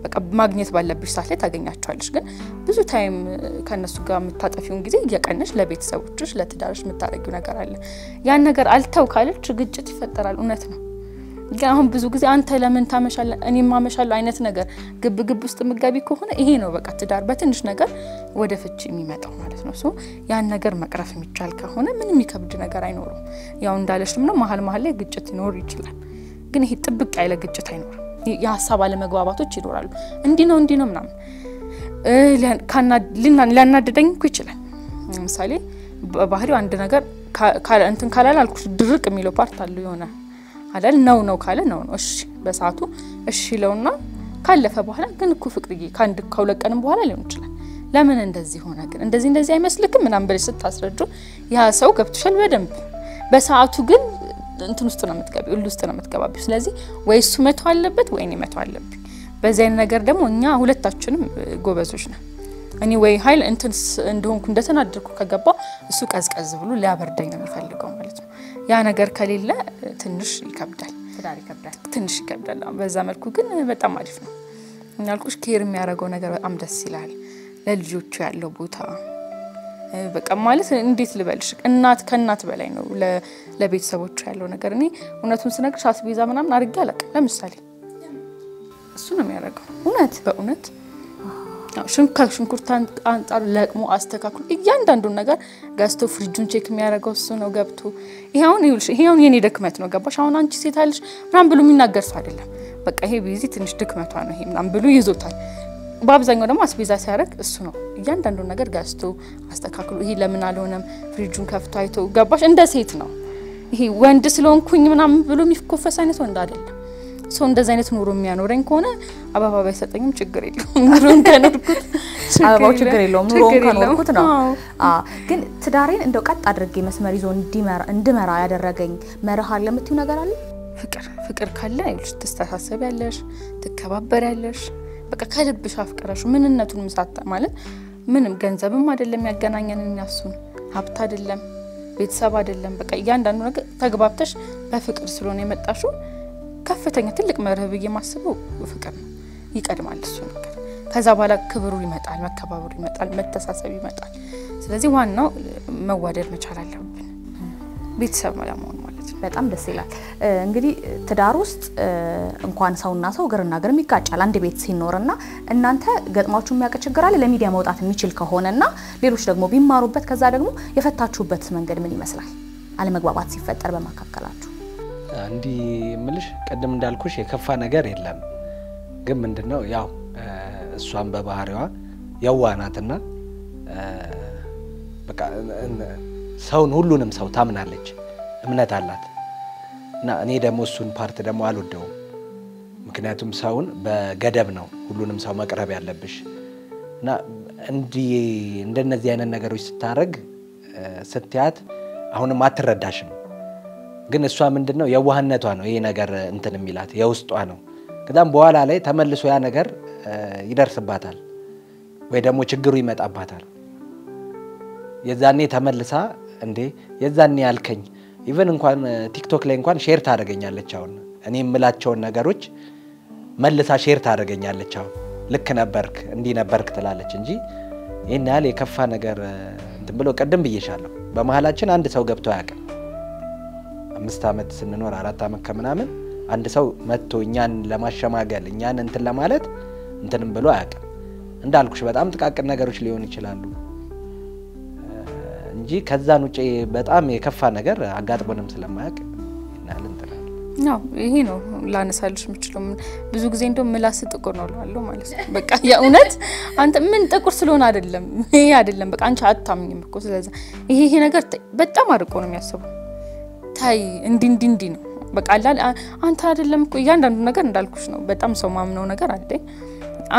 Speaker 1: በቃ ማግኘት ባለብሽ ሰዓት ላይ ታገኛቸዋለሽ ግን ብዙ ታይም ከነሱ ጋር መታጠፊውን ጊዜ እየቀነሽ ለቤተሰቦችሽ ለትዳርሽ መታረጊው ነገር አለ ያን ነገር አልተው ካለች ግጭት ይፈጠራል እውነት ነው ግን አሁን ብዙ ጊዜ አንተ ለምን ታመሻለ እኔ ማመሻለሁ አይነት ነገር ግብ ውስጥ ምጋቢ ከሆነ ይሄ ነው በቃ ትዳር በትንሽ ነገር ወደ ፍቺ የሚመጣው ማለት ነው ያን ነገር መቅረፍ የሚቻል ከሆነ ምንም የሚከብድ ነገር አይኖርም ያው እንዳለሽም ነው መሃል ላይ ግጭት ይኖር ይችላል ግን ይሄ ጥብቅ ያለ ግጭት አይኖርም የሐሳብ አለመግባባቶች ይኖራሉ እንዲ ነው ምናምን ሊያናደደኝ እኮ ይችላል ለምሳሌ በባህሪው አንድ ነገር እንትን ካላል አልኩሽ ድርቅ የሚለው ፓርት አለው የሆነ አይደል ነው ካለ ነው እሺ በሰዓቱ እሺ ለውና ካለፈ በኋላ ግን እኮ ፍቅርዬ ካንድ ከሁለት ቀንም በኋላ ሊሆን ይችላል ለምን እንደዚህ ሆነ ግን እንደዚህ አይመስልክም ምናምን ብለሽ ስታስረዱ ያ ሰው ገብቶሻል በደንብ በሰዓቱ ግን እንትን ውስጥ ነው የምትገቢው ውስጥ ነው የምትገባቢው ስለዚህ ወይ እሱ መተው አለበት ወይ እኔ መተው አለብኝ በዚህ አይነት ነገር ደግሞ እኛ ሁለታችንም ጎበዞች ነን እኔ ወይ ኃይል እንትን እንደሆንኩ እንደተናደርኩ ከገባ እሱ ቀዝቀዝ ብሎ ሊያበርደኝ ነው የሚፈልገው ማለት ነው ያ ነገር ከሌለ ትንሽ ይከብዳል ትንሽ ይከብዳል በዛ መልኩ ግን በጣም አሪፍ ነው እናልኩሽ ኬር የሚያደርገው ነገር በጣም ደስ ይላል ለልጆቹ ያለው ቦታ በቃ ማለት እንዴት ልበልሽ እናት ከእናት በላይ ነው ለቤተሰቦቹ ያለው ነገር እኔ እውነቱን ስነግርሽ አስቤዛ ምናምን አድርጌ አላውቅም ለምሳሌ እሱ ነው የሚያደርገው እውነት በእውነት ሽንኩርት አንጣር ለቅሞ አስተካክሉ እያንዳንዱን ነገር ጋስቶ ፍሪጁን ቼክ የሚያደርገው እሱ ነው ገብቶ ይሄውን የኔ ድክመት ነው ገባሽ አሁን አንቺ ሴት አለሽ ምናምን ብሎ የሚናገር ሰው አይደለም በቃ ይሄ ቢዚ ትንሽ ድክመቷ ነው ይሄ ምናምን ብሎ ይዞታል በአብዛኛው ደግሞ አስቤዛ ሲያደርግ እሱ ነው እያንዳንዱን ነገር ጋስቶ አስተካክሉ ይሄ ለምን አልሆነም ፍሪጁን ከፍቶ አይቶ ገባሽ እንደ ሴት ነው ይሄ ወንድ ስለሆንኩኝ ምናምን ብሎ የሚኮፈስ አይነት ወንድ አይደለም ሰው እንደዚህ አይነት ኑሮ የሚያኖረኝ ከሆነ አባባ ባይሰጠኝም ችግር የለውም ኑሮን ከኖርኩት
Speaker 3: አባባው ችግር የለውም ኑሮን ከኖርኩት ነው ግን ትዳሬን እንደው ቀጥ አድርጌ መስመር ይዞ እንድመራ ያደረገኝ መርህ አለ የምትዩ ነገር አለ
Speaker 1: ፍቅር ካለ አይልሽ ተስተሳሰቢያለሽ ትከባበሪያለሽ በቃ ከልብሽ አፍቀራሽ ምንነቱን ምሳታ ማለት ምንም ገንዘብም አይደለም ያገናኘን እኛሱን ሀብት አይደለም ቤተሰብ አይደለም በቃ እያንዳንዱ ነገር ተግባብተሽ በፍቅር ስለሆነ የመጣሽው ከፍተኛ ትልቅ መርህ በየማስበው ፍቅር ነው ይቀድማል እሱ ነገር ከዛ በኋላ ክብሩ ይመጣል መከባበሩ ይመጣል መተሳሰብ ይመጣል ስለዚህ ዋናው መዋደድ መቻል አለብን ቤተሰብ ለመሆን ማለት ነው
Speaker 3: በጣም ደስ ይላል እንግዲህ ትዳር ውስጥ እንኳን ሰውና ሰው ግርና ግርም ይጋጫል አንድ ቤት ሲኖርና እናንተ ገጥማችሁ የሚያቀችግር አለ ለሚዲያ መውጣት የሚችል ከሆነና ሌሎች ደግሞ ቢማሩበት ከዛ ደግሞ የፈታችሁበት መንገድ ምን ይመስላል አለመግባባት ሲፈጠር በማካከላችሁ
Speaker 2: አንዲ ምልሽ ቀደም እንዳልኩሽ የከፋ ነገር የለም ግን ምንድነው ያው እሷን በባህሪዋ ያዋናትና በቃ ሰውን ሁሉንም ሰው ታምናለች እምነት አላት እና እኔ ደግሞ እሱን ፓርት ደግሞ አልወደውም ምክንያቱም ሰውን በገደብ ነው ሁሉንም ሰው መቅረብ ያለብሽ እና እንደነዚህ አይነት ነገሮች ስታረግ ስትያት አሁንም አትረዳሽም ግን እሷ ምንድነው የዋህነቷ ነው ይሄ ነገር እንትን የሚላት የውስጧ ነው ከዛም በኋላ ላይ ተመልሶ ያ ነገር ይደርስባታል ወይ ደግሞ ችግሩ ይመጣባታል የዛኔ ተመልሳ እንዴ የዛኔ ያልከኝ ኢቭን እንኳን ቲክቶክ ላይ እንኳን ሼር ታደርገኛለች አሁን እኔ የምላቸውን ነገሮች መልሳ ሼር ታደርገኛለች አሁን ልክ ነበርክ እንዲ ነበርክ ትላለች እንጂ ይሄን ያህል የከፋ ነገር እንትን ብሎ ቀደም ብዬሻለሁ በመሐላችን አንድ ሰው ገብቶ ያቀ 5 አመት ስንኖር 4 አመት ከምናምን አንድ ሰው መጥቶ እኛን ለማሸማገል እኛን እንትን ለማለት እንትንም ብሎ ያቀ እንዳልኩሽ በጣም ጥቃቅን ነገሮች ሊሆን ይችላሉ እንጂ ከዛን ውጪ በጣም የከፋ ነገር አጋጥሞንም ስለማያቅ እናል እንተናል
Speaker 1: ነው ይሄ ነው ላነሳልሽ ምችለው ብዙ ጊዜ እንደው ምላስ ጥቁር ነው አለው ማለት ነው በቃ የእውነት አንተ ምን ጥቁር ስለሆነ አይደለም ይሄ አይደለም በቃ አንቺ አታምኝም እኮ ስለዚህ ይሄ ነገር በጣም አርቆ ነው የሚያስበው ታይ እንዲ ነው በቃ አንተ አይደለም እኮ እያንዳንዱ ነገር እንዳልኩሽ ነው በጣም ሰው ማምነው ነገር አለኝ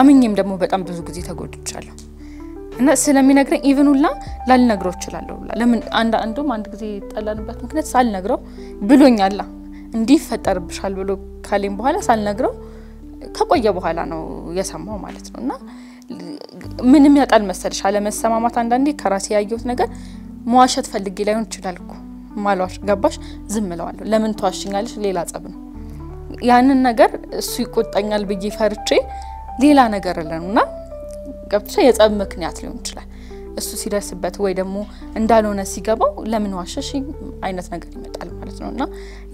Speaker 1: አምኜም ደግሞ በጣም ብዙ ጊዜ ተጎድቻለሁ እና ስለሚነግረኝ ኢቭን ሁላ ላልነግረው እችላለሁ ለምን አንድ ጊዜ ጠላንበት ምክንያት ሳልነግረው ብሎኛል እንዲፈጠርብሻል ብሎ ካለኝ በኋላ ሳልነግረው ከቆየ በኋላ ነው የሰማው ማለት ነውና ምንም ያጣል መሰልሽ አለመሰማማት አንዳንዴ ከራሴ ያየሁት ነገር መዋሸት ፈልጌ ላይሆን ይችላል እኮ ማሏሽ ገባሽ ዝም እለዋለሁ ለምን ተዋሽኛለሽ ሌላ ጸብ ነው ያንን ነገር እሱ ይቆጣኛል ብዬ ፈርቼ ሌላ ነገር አለና ገብተሽ የጸብ ምክንያት ሊሆን ይችላል እሱ ሲደርስበት ወይ ደግሞ እንዳልሆነ ሲገባው ለምን ዋሸሽ አይነት ነገር ይመጣል ማለት ነውና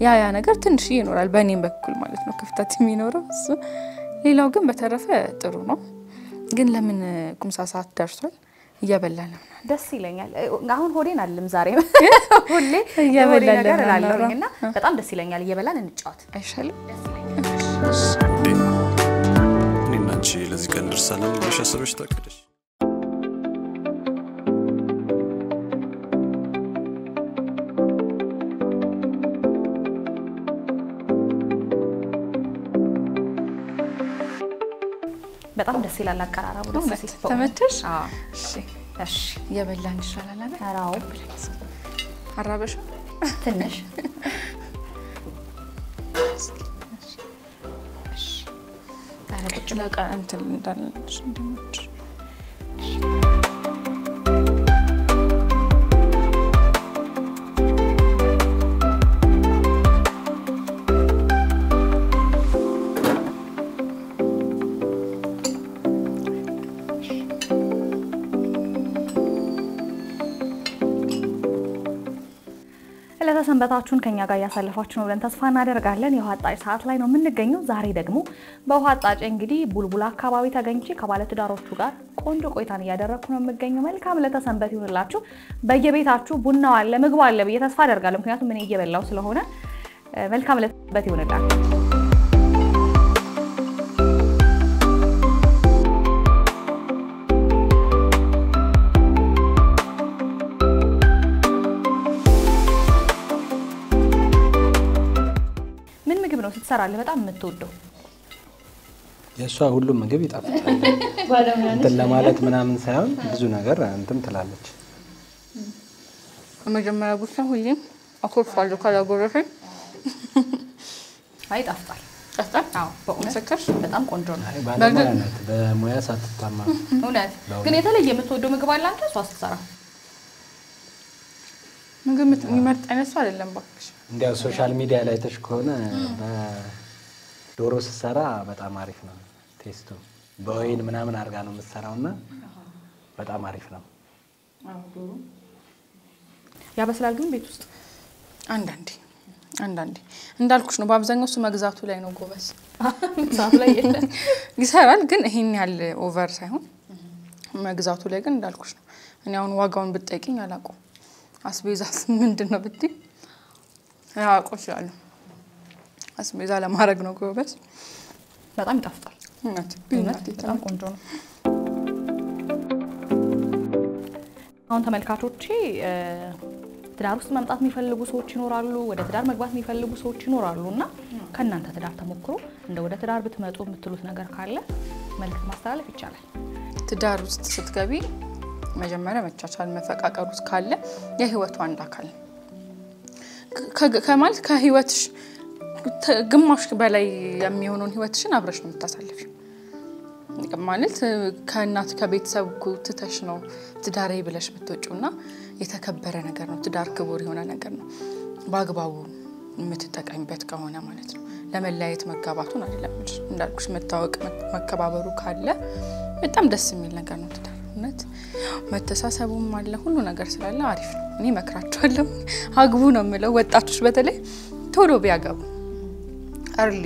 Speaker 1: ያ ነገር ትንሽ ይኖራል በእኔም በኩል ማለት ነው ክፍተት የሚኖረው እሱ ሌላው ግን በተረፈ ጥሩ ነው ግን ለምን ቁምሳ ሰዓት ደርሷል እየበላን ነው
Speaker 3: ደስ ይለኛል አሁን ሆዴን አልልም ዛሬ ሁሌ እየበላን ነገር አላለኝና በጣም ደስ ይለኛል እየበላን እንጫወት
Speaker 1: አይሻልም
Speaker 4: እኔናንቺ ለዚህ ቀን ደርሰናል ለሻሰበሽ ታቀደሽ
Speaker 3: በጣም ደስ ይላል አቀራረቡ ደስ ሲል
Speaker 1: ተመቸሽ?
Speaker 3: እሺ እሺ
Speaker 1: የበላን ይሻላል አይደል?
Speaker 3: አራው
Speaker 1: አራበሽ
Speaker 3: ትንሽ
Speaker 1: ቁጭ ለቃ እንትን እንዳለሽ እንደምትች
Speaker 3: ሰንበታችሁን ከኛ ጋር ያሳለፋችሁ ነው ብለን ተስፋ እናደርጋለን። የውሃ አጣጭ ሰዓት ላይ ነው የምንገኘው። ዛሬ ደግሞ በውሃ አጣጭ እንግዲህ ቡልቡላ አካባቢ ተገኝቼ ከባለትዳሮቹ ጋር ቆንጆ ቆይታን እያደረኩ ነው የምገኘው። መልካም ለተሰንበት ይሁንላችሁ። በየቤታችሁ ቡናው አለ ምግቡ አለ ብዬ ተስፋ አደርጋለሁ። ምክንያቱም እኔ እየበላው ስለሆነ መልካም ለተሰንበት ይሁንላችሁ። ትሰራለህ በጣም የምትወደው?
Speaker 2: የሷ ሁሉ ምግብ ይጣፍጣል። እንትን ለማለት ምናምን ሳይሆን ብዙ ነገር እንትን ትላለች።
Speaker 1: መጀመሪያ ቡሻ ሁሌ አኮርፋለሁ ካላጎረፈኝ
Speaker 3: አይጣፍጣል።
Speaker 1: ጣፍጣል?
Speaker 3: አዎ
Speaker 1: በእውነት
Speaker 3: በጣም ቆንጆ ነው።
Speaker 2: በሙያ ሳትታማ
Speaker 3: እውነት። ግን የተለየ የምትወደው ምግብ አለ አንተ? እሷ ስትሰራ
Speaker 1: ምግብ የሚመርጥ አይነት ሰው አይደለም ባክሽ።
Speaker 2: እንዲያው ሶሻል ሚዲያ ላይ ተሽ ከሆነ በዶሮ ስትሰራ በጣም አሪፍ ነው ቴስቱ። በወይን ምናምን አርጋ ነው የምትሰራውና በጣም አሪፍ ነው።
Speaker 1: አዎ ዶሮ
Speaker 3: ያበስላል ግን ቤት ውስጥ
Speaker 1: አንዳንዴ እንዳልኩሽ ነው። በአብዛኛው እሱ መግዛቱ ላይ ነው ጎበዝ።
Speaker 3: ሰዓት ላይ የለም
Speaker 1: ይሰራል ግን ይሄን ያህል ኦቨር ሳይሆን መግዛቱ ላይ ግን እንዳልኩሽ ነው። እኔ አሁን ዋጋውን ብትጠይቂኝ አላውቀውም። አስቤዛስ ምንድነው ብትይ ያቆሻሉ። አስቤዛ ለማድረግ ነው ጎበዝ።
Speaker 3: በጣም ይጣፍጣል።
Speaker 1: እውነት
Speaker 3: በጣም ቆንጆ ነው። አሁን ተመልካቾቼ ትዳር ውስጥ መምጣት የሚፈልጉ ሰዎች ይኖራሉ፣ ወደ ትዳር መግባት የሚፈልጉ ሰዎች ይኖራሉና ከናንተ ትዳር ተሞክሮ እንደ ወደ ትዳር ብትመጡ የምትሉት ነገር ካለ መልዕክት ማስተላለፍ ይቻላል።
Speaker 1: ትዳር ውስጥ ስትገቢ መጀመሪያ መቻቻል መፈቃቀሩት ካለ የህይወቱ አንድ አካል ከማለት ከህይወትሽ ግማሽ በላይ የሚሆነውን ህይወትሽን አብረሽ ነው የምታሳልፊው። ማለት ከእናት ከቤተሰብ ትተሽ ነው ትዳሬ ብለሽ ብትወጪውና የተከበረ ነገር ነው። ትዳር ክቡር የሆነ ነገር ነው በአግባቡ የምትጠቀሚበት ከሆነ ማለት ነው። ለመለያየት መጋባቱን አይደለም እንዳልኩሽ መታወቅ መከባበሩ ካለ በጣም ደስ የሚል ነገር ነው ትዳር። እውነት መተሳሰቡም አለ ሁሉ ነገር ስላለ አሪፍ ነው። እኔ መክራቸዋለሁ አግቡ ነው የምለው። ወጣቶች በተለይ ቶሎ ቢያገቡ አርሊ።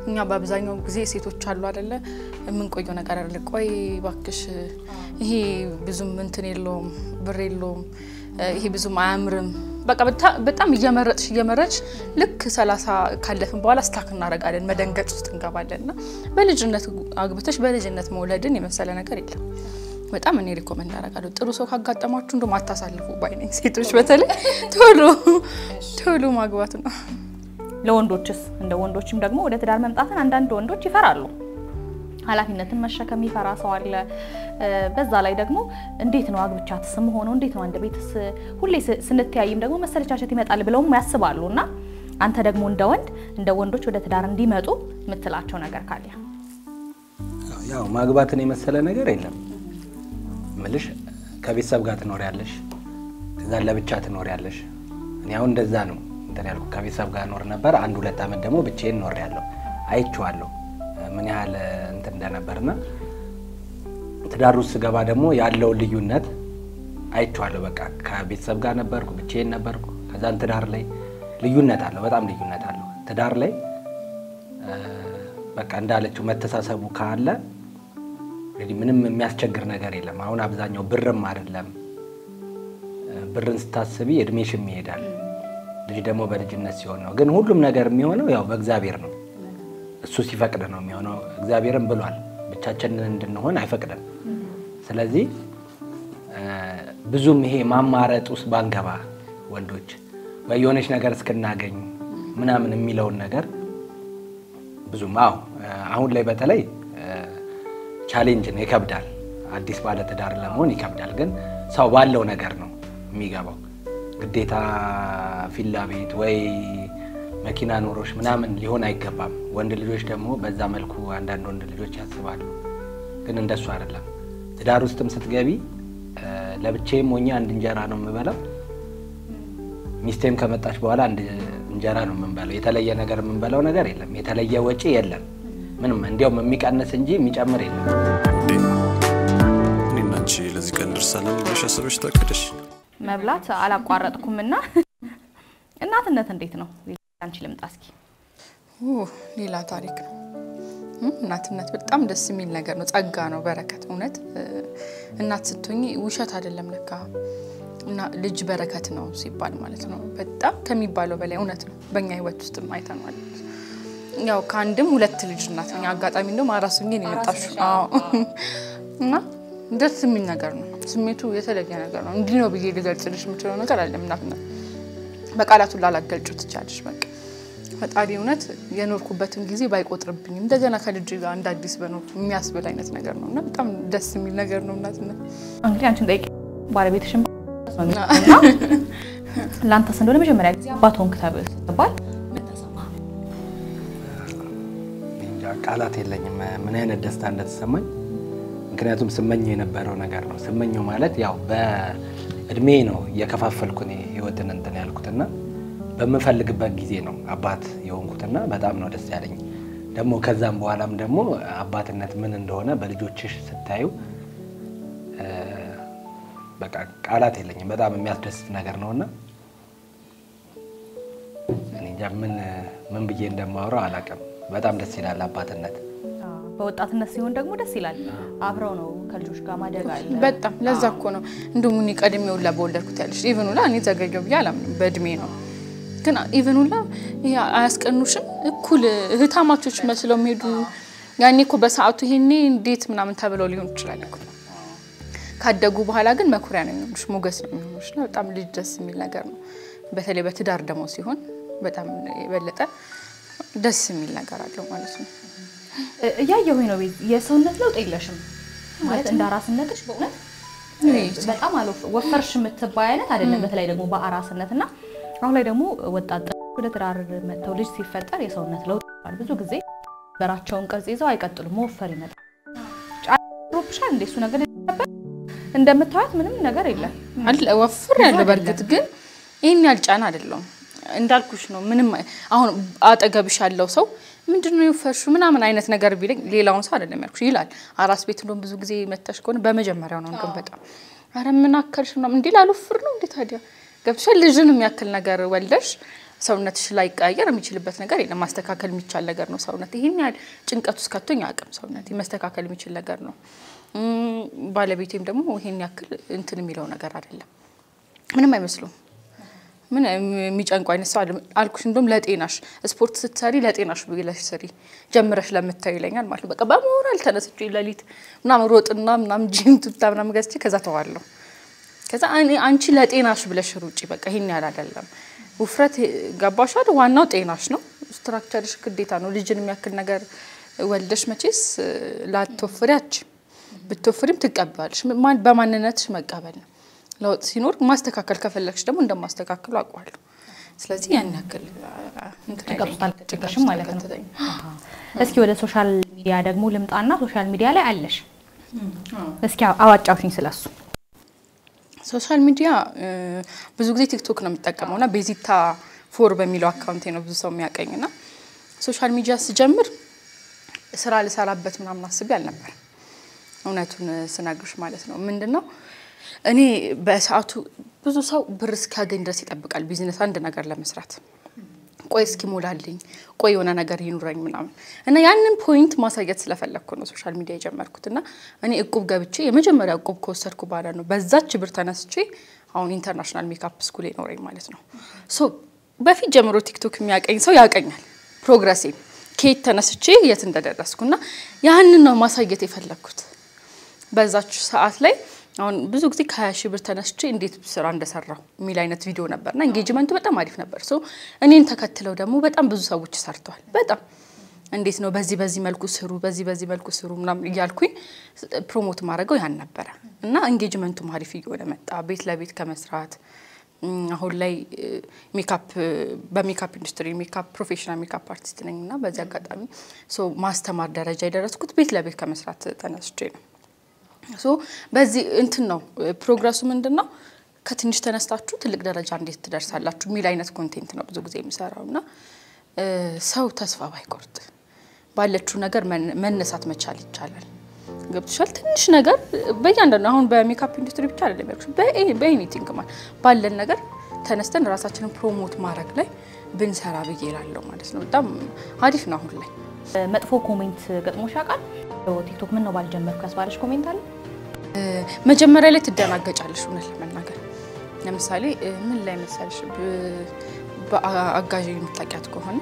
Speaker 1: እኛ በአብዛኛው ጊዜ ሴቶች አሉ አይደለ የምንቆየው ነገር አይደለ። ቆይ ባክሽ ይሄ ብዙም እንትን የለውም ብር የለውም ይሄ ብዙም አያምርም በቃ በጣም እየመረጥሽ ልክ 30 ካለፈን በኋላ ስታክ እናረጋለን መደንገጥ ውስጥ እንገባለንና በልጅነት አግብተሽ በልጅነት መውለድን የመሰለ ነገር የለም። በጣም እኔ ሪኮመንድ አደርጋለሁ። ጥሩ ሰው ካጋጠማችሁ እንደው ማታሳልፉ ባይነኝ ሴቶች በተለይ ቶሎ ማግባት ነው።
Speaker 3: ለወንዶችስ እንደ ወንዶችም ደግሞ ወደ ትዳር መምጣትን አንዳንድ ወንዶች ይፈራሉ። ኃላፊነትን መሸከም ይፈራ ሰው አለ። በዛ ላይ ደግሞ እንዴት ነው አግብቻትስ ሆኖ እንዴት ነው አንድ ቤትስ ሁሌ ስንተያይም ደግሞ መሰለቻቸት ይመጣል ብለውም ያስባሉና አንተ ደግሞ እንደ ወንዶች ወደ ትዳር እንዲመጡ ምትላቸው ነገር ካለ?
Speaker 2: ያው ማግባትን የመሰለ ነገር የለም። ምልሽ ከቤተሰብ ጋር ትኖሪያለሽ፣ ከዛ ለብቻ ትኖሪያለሽ። እኔ አሁን እንደዛ ነው እንትን ያልኩ ከቤተሰብ ጋር ኖር ነበር። 1-2 አመት ደግሞ ብቻዬን ኖርያለሁ። አይቼዋለሁ ምን ያህል እንትን እንደነበርና ትዳር ውስጥ ገባ ደግሞ ያለው ልዩነት አይቼዋለሁ። በቃ ከቤተሰብ ጋር ነበርኩ፣ ብቻዬን ነበርኩ። ከዛን ትዳር ላይ ልዩነት አለው፣ በጣም ልዩነት አለው። ትዳር ላይ በቃ እንዳለችው መተሳሰቡ ካለ ምንም የሚያስቸግር ነገር የለም። አሁን አብዛኛው ብርም አይደለም። ብርን ስታስቢ እድሜሽም ይሄዳል። ልጅ ደግሞ በልጅነት ሲሆን ነው። ግን ሁሉም ነገር የሚሆነው ያው በእግዚአብሔር ነው። እሱ ሲፈቅድ ነው የሚሆነው። እግዚአብሔርም ብሏል ብቻችንን እንድንሆን አይፈቅድም። ስለዚህ ብዙም ይሄ ማማረጥ ውስጥ ባንገባ ወንዶች በየሆነች ነገር እስክናገኝ ምናምን የሚለውን ነገር ብዙም አሁን ላይ በተለይ ቻሌንጅ ነው ይከብዳል አዲስ ባለ ትዳር ለመሆን ይከብዳል ግን ሰው ባለው ነገር ነው የሚገባው ግዴታ ፊላ ቤት ወይ መኪና ኖሮሽ ምናምን ሊሆን አይገባም ወንድ ልጆች ደግሞ በዛ መልኩ አንዳንድ ወንድ ልጆች ያስባሉ ግን እንደሱ አይደለም ትዳር ውስጥም ስትገቢ ለብቻዬም ሆኜ አንድ እንጀራ ነው የምበላው ሚስቴም ከመጣች በኋላ አንድ እንጀራ ነው የምንበላው የተለየ ነገር የምንበላው ነገር የለም የተለየ ወጪ የለም ምንም እንዲያውም የሚቀንስ እንጂ የሚጨምር የለም
Speaker 4: እኔና አንቺ ለዚህ ቀን ደርሰናል ብለሽ አስበሽ ታቀደሽ
Speaker 3: መብላት አላቋረጥኩምና እናትነት እንዴት ነው አንቺ ልምጣ እስኪ
Speaker 1: ሌላ ታሪክ ነው እናትነት በጣም ደስ የሚል ነገር ነው ጸጋ ነው በረከት እውነት እናት ስትሆኚ ውሸት አይደለም ለካ እና ልጅ በረከት ነው ሲባል ማለት ነው በጣም ከሚባለው በላይ እውነት ነው በእኛ ህይወት ውስጥ ማይተናል ያው ካንድም ሁለት ልጅ እናት ነኝ አጋጣሚ እንደውም አራሱኝ ነው የመጣሽው አዎ እና ደስ የሚል ነገር ነው ስሜቱ የተለየ ነገር ነው እንዲህ ነው ብዬ ልገልጽልሽ የምችለው ነገር አይደለም እናትነት በቃላቱ ላላገልጩት ትቻለሽ በቃ ፈጣሪ እውነት የኖርኩበትን ጊዜ ባይቆጥርብኝ እንደገና ከልጅ ጋር እንደ አዲስ በኖር የሚያስብል አይነት ነገር ነውና በጣም ደስ የሚል ነገር ነው እናትነት
Speaker 3: እንግዲህ አንቺን ጠይቄ ባለቤትሽም ነው ላንተስ እንደሆነ መጀመሪያ ጊዜ አባቶን ከተባለ ተባል ምን ተሰማ
Speaker 2: እንጃ ቃላት የለኝም ምን አይነት ደስታ እንደተሰማኝ ምክንያቱም ስመኘው የነበረው ነገር ነው ስመኘው ማለት ያው በእድሜ ነው የከፋፈልኩኝ ህይወትን እንትን ያልኩትና በመፈልግበት ጊዜ ነው አባት የሆንኩትና በጣም ነው ደስ ያለኝ ደግሞ ከዛም በኋላም ደግሞ አባትነት ምን እንደሆነ በልጆችሽ ስታዩ በቃ ቃላት የለኝም በጣም የሚያስደስት ነገር ነውና እኔ ምን ብዬ እንደማወራው አላቀም በጣም ደስ ይላል አባትነት
Speaker 3: በወጣትነት ሲሆን ደግሞ ደስ ይላል አብረው ነው ከልጆች ጋር ማደግ አለ
Speaker 1: በጣም ለዛ እኮ ነው እንደውም እኔ ቀድሜው ለበወለድኩት ያለሽ ኢቭኑላ እኔ ዘገየው ይያለም በእድሜ ነው ግን ኢቭኑላ አያስቀኑሽም እኩል እህታማቾች መስለው ሄዱ ያኔ እኮ በሰዓቱ ይሄኔ እንዴት ምናምን ተብለው ሊሆን ይችላል እኮ ካደጉ በኋላ ግን መኩሪያ ነው የሚሆኑሽ ሞገስ ነው የሚሆኑሽ ነው በጣም ልጅ ደስ የሚል ነገር ነው በተለይ በትዳር ደግሞ ሲሆን በጣም የበለጠ ደስ የሚል ነገር አለው ማለት ነው
Speaker 3: እያየሁኝ ነው የሰውነት ለውጥ የለሽም ማለት እንዳራስነትሽ በእውነት በጣም ወፈርሽ የምትባይ አይነት አይደለም በተለይ ደግሞ በአራስነትና አሁን ላይ ደግሞ ወጣት ወደ ትዳር መተው ልጅ ሲፈጠር የሰውነት ለውጥ አለ ብዙ ጊዜ በራቸውን ቅርጽ ይዘው አይቀጥሉም ወፈር ይመጣል ጫሮብሻል እንደሱ ነገር እንደምታዩት ምንም ነገር የለም
Speaker 1: አይደል ወፍር ያለው በርግጥ ግን ይሄን ያልጫና አይደለም እንዳልኩሽ ነው ምንም አሁን አጠገብሽ ያለው ሰው ምንድነው ይፈርሹ ምናምን አይነት ነገር ቢለኝ ሌላውን ሰው አይደለም ያልኩሽ ይላል አራስ ቤት እንደውም ብዙ ጊዜ መተሽ ከሆነ በመጀመሪያው ነው ግን በጣም አረ ምን አከልሽ ነው እንዴ ላልወፍር ነው እንዴ ታዲያ ገብሻል ልጅንም ያክል ነገር ወልደሽ ሰውነትሽ ላይ ቀየር የሚችልበት ነገር የለም ማስተካከል የሚቻል ነገር ነው ሰውነት ይሄን ያህል ጭንቀት ውስጥ ከተኛ አቅም ሰውነት ማስተካከል የሚችል ነገር ነው ባለቤቴም ደግሞ ይሄን ያክል እንትን የሚለው ነገር አይደለም ምንም አይመስሉም ምን የሚጨንቀው አይነት ሰው አልኩሽ እንደውም ለጤናሽ ስፖርት ስትሰሪ ለጤናሽ ብለሽ ሰሪ ጀምረሽ ለምታይ ይለኛል ማለት በቃ በሞራል ተነስቼ ለሊት ምናምን ሮጥና ምናምን ጂም ቱታ ምናምን ገዝቼ ከዛ ተዋለው ከዛ አንቺ ለጤናሽ ብለሽ ሩጪ በቃ ይሄን ያህል አይደለም ውፍረት ገባሻል ዋናው ጤናሽ ነው ስትራክቸርሽ ግዴታ ነው ልጅን የሚያክል ነገር ወልደሽ መቼስ ላትወፍሪያች ብትወፍሪም ትቀበልሽ በማንነትሽ መቀበል ነው ለውጥ ሲኖር ማስተካከል ከፈለክሽ ደግሞ እንደማስተካከሉ አቋለሁ ስለዚህ ያን ያክል
Speaker 3: ተቀጥታልከሽም ማለት ነው እስኪ ወደ ሶሻል ሚዲያ ደግሞ ልምጣና ሶሻል ሚዲያ ላይ አለሽ እስኪ አዋጫውሽኝ ስለሱ
Speaker 1: ሶሻል ሚዲያ ብዙ ጊዜ ቲክቶክ ነው የምጠቀመውና ቤዚታ ፎር በሚለው አካውንቴ ነው ብዙ ሰው የሚያቀኝና ሶሻል ሚዲያ ሲጀምር ስራ ልሰራበት ምናምን አስቤ አልነበር እውነቱን ስናግሽ ማለት ነው ምንድነው እኔ በሰዓቱ ብዙ ሰው ብር እስካገኝ ድረስ ይጠብቃል ቢዝነስ አንድ ነገር ለመስራት ቆይ እስኪ ሞላልኝ ቆይ የሆነ ነገር ይኑረኝ ምናምን እና ያንን ፖይንት ማሳየት ስለፈለኩ ነው ሶሻል ሚዲያ የጀመርኩትና እኔ እቁብ ገብቼ የመጀመሪያ እቁብ ከወሰድኩ በኋላ ነው በዛች ብር ተነስቼ አሁን ኢንተርናሽናል ሜካፕ ስኩል ይኖረኝ ማለት ነው ሶ በፊት ጀምሮ ቲክቶክ የሚያቀኝ ሰው ያቀኛል ፕሮግረሴ ከየት ተነስቼ የት እንደደረስኩና ያንን ነው ማሳየት የፈለኩት በዛች ሰዓት ላይ አሁን ብዙ ጊዜ ከ20 ብር ተነስቼ እንዴት ስራ እንደሰራው ሚል አይነት ቪዲዮ ነበርና ኢንጌጅመንቱ በጣም አሪፍ ነበር ሶ እኔን ተከትለው ደግሞ በጣም ብዙ ሰዎች ሰርተዋል በጣም እንዴት ነው በዚህ መልኩ ስሩ በዚህ መልኩ ስሩ ምናምን ይያልኩኝ ፕሮሞት ማድረገው ያን ነበር እና ኤንጌጅመንቱ ማሪፍ ይወደ መጣ ቤት ለቤት ከመስራት አሁን ላይ ሜካፕ በሜካፕ ኢንዱስትሪ ሜካፕ ፕሮፌሽናል ሜካፕ አርቲስት ነኝና በዚህ አጋጣሚ ሶ ማስተማር ደረጃ የደረስኩት ቤት ለቤት ከመስራት ተነስቼ ነው ሶ በዚህ እንትን ነው ፕሮግረሱ ምንድነው ከትንሽ ተነስታችሁ ትልቅ ደረጃ እንዴት ትደርሳላችሁ ሚል አይነት ኮንቴንት ነው ብዙ ጊዜ የሚሰራውና ሰው ተስፋ ባይቆርጥ ባለችው ነገር መነሳት መቻል ይቻላል ገብቶሻል ትንሽ ነገር በእያንዳንዱ አሁን በሜካፕ ኢንዱስትሪ ብቻ አይደለም ያልኩሽ በኤኒቲንግ ማለት ባለን ነገር ተነስተን ራሳችንን ፕሮሞት ማድረግ ላይ ብንሰራ በየላለው ማለት ነው በጣም አሪፍ ነው አሁን ላይ
Speaker 3: መጥፎ ኮሜንት ገጥሞሽ ያውቃል ቲክቶክ ምን ነው ባልጀመርኩ ያስባለሽ ኮሜንት አለ
Speaker 1: መጀመሪያ ላይ ትደናገጫለሽ እውነት ለመናገር ለምሳሌ ምን ላይ መሰልሽ በአጋዥ የምታውቂያት ከሆነ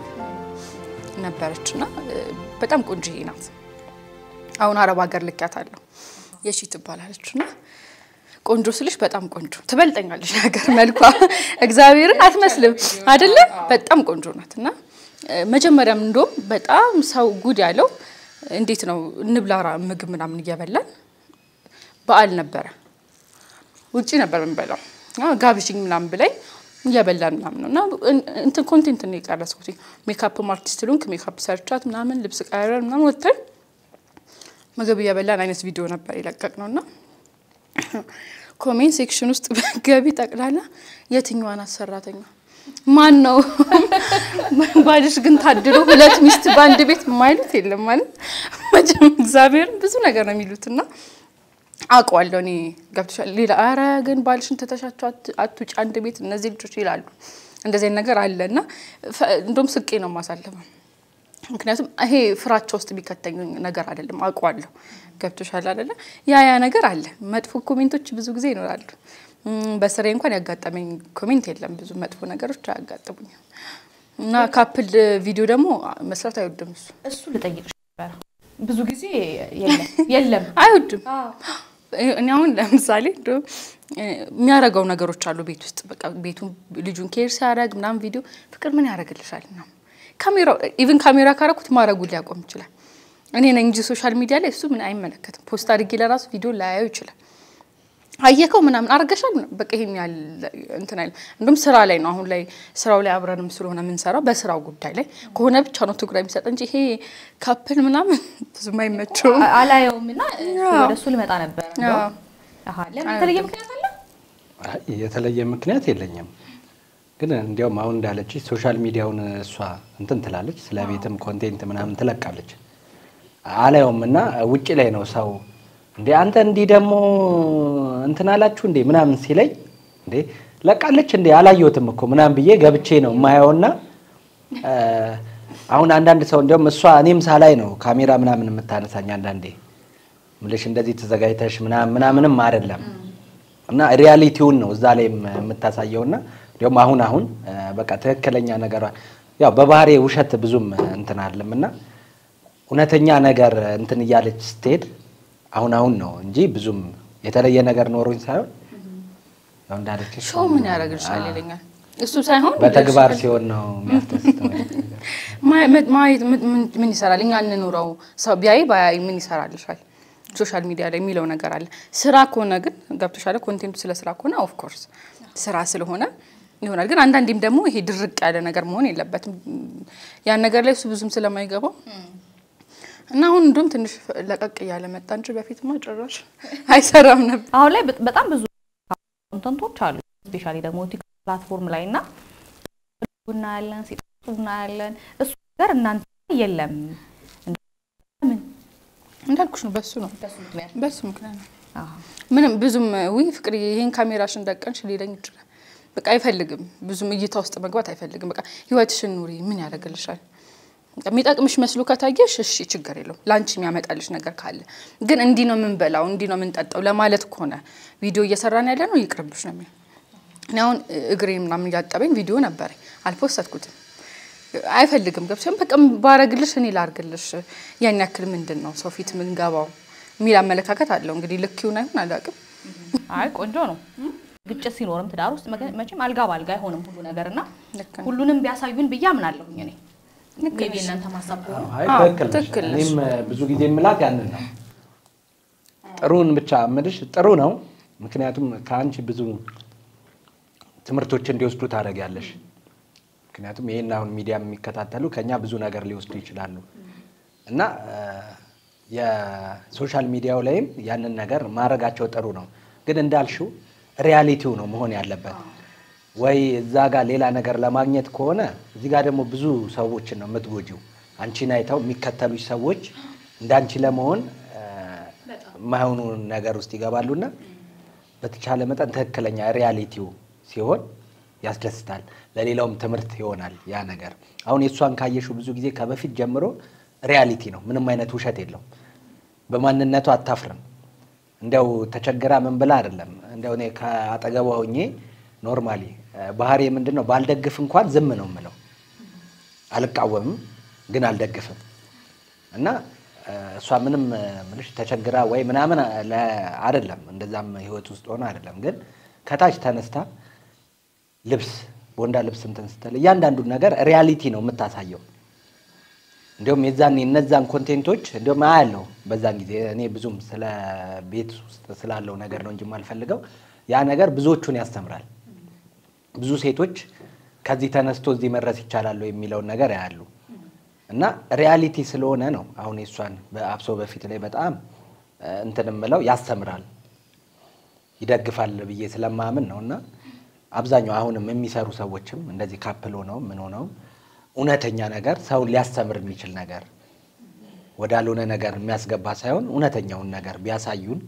Speaker 1: ነበረችና በጣም ቆንጆዬ ናት አሁን አረብ ሀገር ልካታለሁ የሺ ትባላለችና ቆንጆ ስልሽ በጣም ቆንጆ ትበልጠኛለሽ ነገር መልኳ እግዚአብሔርን አትመስልም አይደለ በጣም ቆንጆ ናትና መጀመሪያም እንደውም በጣም ሰው ጉድ ያለው እንዴት ነው እንብላራ ምግብ ምናምን እያበላን በዓል ነበር ውጪ ነበር እንበላው ጋብዥኝ ምናምን ብላይ እያበላን ምናምን ነውና እንትን ኮንቴንት ነው የቀረስኩት ሜካፕ አርቲስት ሉንክ ሜካፕ ሰርቻት ምናምን ልብስ ቀያየር ምናምን ወጥተን ምግብ እያበላን አይነት ቪዲዮ ነበር ይለቀቅነውና ኮሜንት ሴክሽን ውስጥ ገቢ ጠቅላላ የትኛዋን አሰራተኛ ማን ነው ባልሽ ግን ታድሮ ሁለት ሚስት ባንድ ቤት ማይሉት የለም ማለት መቼም እግዚአብሔር ብዙ ነገር ነው የሚሉትና አቋለው እኔ ገብቶሻል ሌላ አረ ግን ባልሽን ተተሻቸው አትውጪ አንድ ቤት እነዚህ ልጆች ይላሉ እንደዚህ ነገር አለና እንደውም ስቄ ነው ማሳለፈው ምክንያቱም ይሄ ፍራቻ ውስጥ ቢከተኝ ነገር አይደለም አቋለው ገብቶሻል አይደለ ያ ነገር አለ መጥፎ ኮሜንቶች ብዙ ጊዜ ይኖራሉ በስራዬ እንኳን ያጋጠመኝ ኮሜንት የለም ብዙ መጥፎ ነገሮች አያጋጥሙኝ እና ካፕል ቪዲዮ ደግሞ መስራት አይወድም
Speaker 3: እሱ ልጠይቅሽ ነበር ብዙ ጊዜ የለም
Speaker 1: አይወድም እኔ አሁን ለምሳሌ የሚያረጋው ነገሮች አሉ ቤት ውስጥ በቃ ቤቱን ልጁን ኬር ሲያረግ ምናምን ቪዲዮ ፍቅር ምን ያረጋግልሻልና ካሜራ ኢቭን ካሜራ ካረኩት ማረጉ ሊያቆም ይችላል እኔ ነኝ እንጂ ሶሻል ሚዲያ ላይ እሱ ምን አይመለከትም ፖስት አድርጌ ለራሱ ቪዲዮ ላያዩ ይችላል አየከው ምናምን አርገሻል በቃ ይሄን ያል እንትን አይደል እንደም ስራ ላይ ነው አሁን ላይ ስራው ላይ አብረንም ስለሆነ ምን ሰራው በስራው ጉዳይ ላይ ከሆነ ብቻ ነው ትኩረት የሚሰጥ እንጂ ይሄ ካፕል ምናምን ብዙም አይመቸው
Speaker 3: አላየውምና ወደሱ ልመጣ ነበር አሃ ለምን የተለየ ምክንያት አለ
Speaker 2: የተለየ ምክንያት የለኝም ግን እንዲያውም አሁን እንዳለች ሶሻል ሚዲያውን እሷ እንትን ትላለች ስለ ቤትም ኮንቴንት ምናምን ትለቃለች አላየውምና ውጪ ላይ ነው ሰው እንዴ አንተ እንዲ ደሞ እንትን አላችሁ እንዴ ምናምን ሲለኝ እንዴ ለቃለች እንዴ አላየሁትም እኮ ምናምን ብዬ ገብቼ ነው ማየውና አሁን አንዳንድ ሰው እንደውም እሷ እኔም ሳላይ ነው ካሜራ ምናምን የምታነሳኝ አንዳንዴ ምልሽ እንደዚህ ተዘጋጅተሽ ምናምንም አይደለም እና ሪያሊቲውን ነው እዛ ላይ የምታሳየውና እንደውም አሁን በቃ ትክክለኛ ነገር ያው በባህሪ ውሸት ብዙም እንትን አይደለምና እውነተኛ ነገር እንትን ይያለች ስትሄድ አሁን ነው እንጂ ብዙም የተለየ ነገር ኖሮኝ ሳይሆን ያው እንዳለች
Speaker 1: ሾው ምን ያረጋግልሻል ይለኛል እሱ ሳይሆን
Speaker 2: በተግባር ሲሆን ነው የሚያስተስተው
Speaker 1: ማየት ምን ይሰራል እኛ እንኑረው ሰው ባይ ምን ይሰራልሻል ሶሻል ሚዲያ ላይ የሚለው ነገር አለ ስራ ከሆነ ግን ገብቶሻል ኮንቴንቱ ስለ ስራ ከሆነ ኦፍ ኮርስ ስራ ስለሆነ ይሆናል ግን አንዳንዴም ደግሞ ይሄ ድርቅ ያለ ነገር መሆን የለበትም ያን ነገር ላይ እሱ ብዙም ስለማይገባው እና አሁን እንደውም ትንሽ ለቀቅ ያለ መጣ እንጂ በፊትማ ጭራሽ አይሰራም ነበር
Speaker 3: አሁን ላይ በጣም ብዙ ኮንተንቶች አሉ ስፔሻሊ ደግሞ ቲክቶክ ፕላትፎርም ላይና ቡና ያለን ሲጡና ያለን እሱ ነገር እናንተ የለም ምን
Speaker 1: እንዳልኩሽ ነው በሱ ምክንያት ነው ምንም ብዙም ፍቅር ይሄን ካሜራሽን ደቀንሽ ሊለኝ ይችላል በቃ አይፈልግም ብዙም እይታ ውስጥ መግባት አይፈልግም በቃ ህይወትሽን ኑሪ ምን ያደርግልሻል የሚጠቅምሽ መስሎ ከታየሽ እሺ ችግር የለውም ላንቺ የሚያመጣልሽ ነገር ካለ ግን እንዲ ነው ምን በላው እንዲ ነው ምን ጠጣው ለማለት ከሆነ ቪዲዮ እየሰራን ያለ ነው ይቅርብሽ ነው ነው እግሬ ምናምን ያጣበኝ ቪዲዮ ነበር አልፖስትኩትም አይፈልግም ገብሽም በቃ ባረግልሽ እኔ ላርግልሽ ያን ያክል ምንድነው ሰው ፊት ምን ጋባው ሚል አመለካከት አለው እንግዲህ ልክዩን አይሆን አላቅም
Speaker 3: አይ ቆንጆ ነው ግጭት ሲኖርም ትዳር ውስጥ መቼም አልጋ ባልጋ አይሆንም ሁሉ ነገርና ሁሉንም ቢያሳዩን በያምናለሁኝ እኔ ንግቢ እናንተ ማሳብ ነው
Speaker 2: አይ ትክክል እኔም ብዙ ጊዜ የምላት ያንን ነው ጥሩን ብቻ ምድሽ ጥሩ ነው ምክንያቱም ካንቺ ብዙ ትምርቶች እንዲወስዱ ታደርጊያለሽ ምክንያቱም ይሄን አሁን ሚዲያ የሚከታተሉ ከኛ ብዙ ነገር ሊወስዱ ይችላሉ እና የሶሻል ሚዲያው ላይም ያንን ነገር ማረጋቸው ጥሩ ነው ግን እንዳልሽው ሪያሊቲው ነው መሆን ያለበት ወይ እዛ ጋር ሌላ ነገር ለማግኘት ከሆነ እዚህ ጋር ደግሞ ብዙ ሰዎችን ነው የምትጎጂው አንቺን አይተው የሚከተሉሽ ሰዎች እንዳንቺ ለመሆን ማይሆኑ ነገር ውስጥ ይገባሉና በተቻለ መጠን ትክክለኛ ሪያሊቲው ሲሆን ያስደስታል ለሌላውም ትምርት ይሆናል ያ ነገር አሁን የሷን ካየሽው ብዙ ጊዜ ከበፊት ጀምሮ ሪያሊቲ ነው ምንም አይነት ውሸት የለውም በማንነቱ አታፍርም እንደው ተቸገራ ምን ብላ አይደለም እንደው እኔ ከአጠገቧ ሆኜ ኖርማሊ ባህሪ ምንድነው ባልደግፍ እንኳን ዝም ነው የምለው አልቃወምም ግን አልደግፍም እና እሷ ምንም ምንሽ ተቸገራ ወይ ምናምን አይደለም እንደዛም ህይወት ውስጥ ሆነ አይደለም ግን ከታች ተነስታ ልብስ ቦንዳ ልብስ እንትን ስትል ያንዳንዱ ነገር ሪያሊቲ ነው የምታሳየው እንደውም የዛን እነዛን ኮንቴንቶች እንደውም አያለው በዛን ጊዜ እኔ ብዙም ስለ ቤት ውስጥ ስላለው ነገር ነው እንጂ ማልፈልገው ያ ነገር ብዙዎቹን ያስተምራል ብዙ ሴቶች ከዚህ ተነስቶ እዚህ መድረስ ይቻላል የሚለው ነገር ያያሉ እና ሪያሊቲ ስለሆነ ነው አሁን እሷን በአብሶ በፊት ላይ በጣም እንትንምለው ያስተምራል ይደግፋል ብዬ ስለማምን ነውና አብዛኛው አሁንም የሚሰሩ ሰዎችም እንደዚህ ካፕል ሆነው ምን ሆነው ኡነተኛ ነገር ሰው ሊያስተምር የሚችል ነገር ወዳልሆነ ነገር የሚያስገባ ሳይሆን ኡነተኛውን ነገር ቢያሳዩን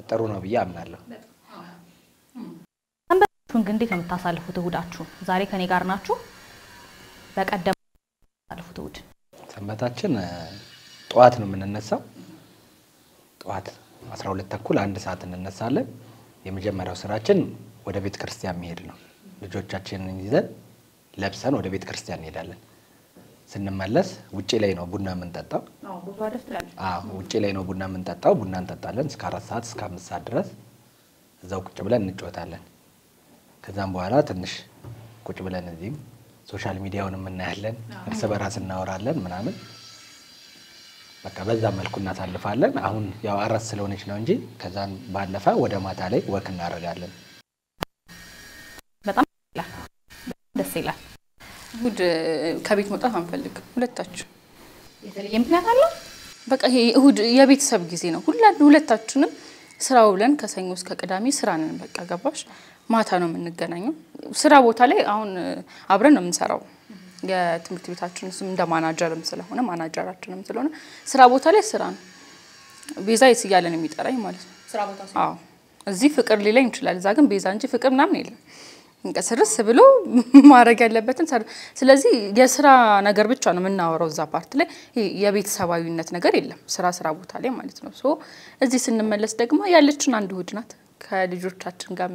Speaker 2: ጥሩ ነው ብዬ አምናለሁ
Speaker 3: ሰንበቱን ግን እንዴት ነው የምታሳልፉት እሁዳችሁ ዛሬ ከኔ ጋር ናችሁ በቀደም ታሳልፉት እሁድ
Speaker 2: ሰንበታችን ጧት ነው የምንነሳው ጧት 12 ተኩል 1 ሰዓት እንነሳለን የመጀመሪያው ስራችን ወደ ቤተ ክርስቲያን መሄድ ነው ልጆቻችንን ይዘን ለብሰን ወደ ቤተ ክርስቲያን እንሄዳለን ስንመለስ ውጪ ላይ ነው ቡና የምንጠጣው
Speaker 3: ቦታው ደስ ይላል
Speaker 2: ውጪ ላይ ነው ቡና የምንጠጣው ቡና እንጠጣለን እስከ 4 ሰዓት እስከ 5 ሰዓት ድረስ እዛው ቁጭ ብለን እንጫወታለን ከዛም በኋላ ትንሽ ቁጭ ብለን እዚህም ሶሻል ሚዲያውን እናያለን እርስ በራስ እናወራለን ምናምን በቃ በዛ መልኩ እናሳልፋለን አሁን ያው አራስ ስለሆነች ነው እንጂ ከዛን ባለፈ ወደ ማታ ላይ ወክ እናደርጋለን
Speaker 3: በጣም ደስ ይላል
Speaker 1: እሁድ ከቤት መውጣት አንፈልግም ሁለታችሁ
Speaker 3: የተለየ ምክንያት አለ
Speaker 1: በቃ ይሄ እሁድ የቤተሰብ ጊዜ ነው ሁለታችንም ስራው ብለን ከሰኞ እስከ ቅዳሜ ስራ ነን በቃ ገባሽ ማታ ነው የምንገናኘው ስራ ቦታ ላይ አሁን አብረን ነው የምንሰራው የትምህርት ቤታችን ስም እንደ ማናጀርም ስለሆነ ማናጀራችንም ስለሆነ ስራ ቦታ ላይ ስራ ነው ቤዛ ይስያለን የሚጠራኝ ማለት ነው
Speaker 3: ስራ ቦታ
Speaker 1: አዎ እዚህ ፍቅር ሊለኝ ይችላል እዛ ግን ቤዛ እንጂ ፍቅር ምናምን የለም እንቀስርስ ብሎ ማረግ ያለበትን ስለዚህ የስራ ነገር ብቻ ነው የምናወራው እዛ ፓርት ላይ የቤተሰባዊነት ነገር የለም ስራ ቦታ ላይ ማለት ነው ሶ እዚህ ስንመለስ ደግሞ ያለችን አንድ እሁድ ናት ከልጆቻችን ጋር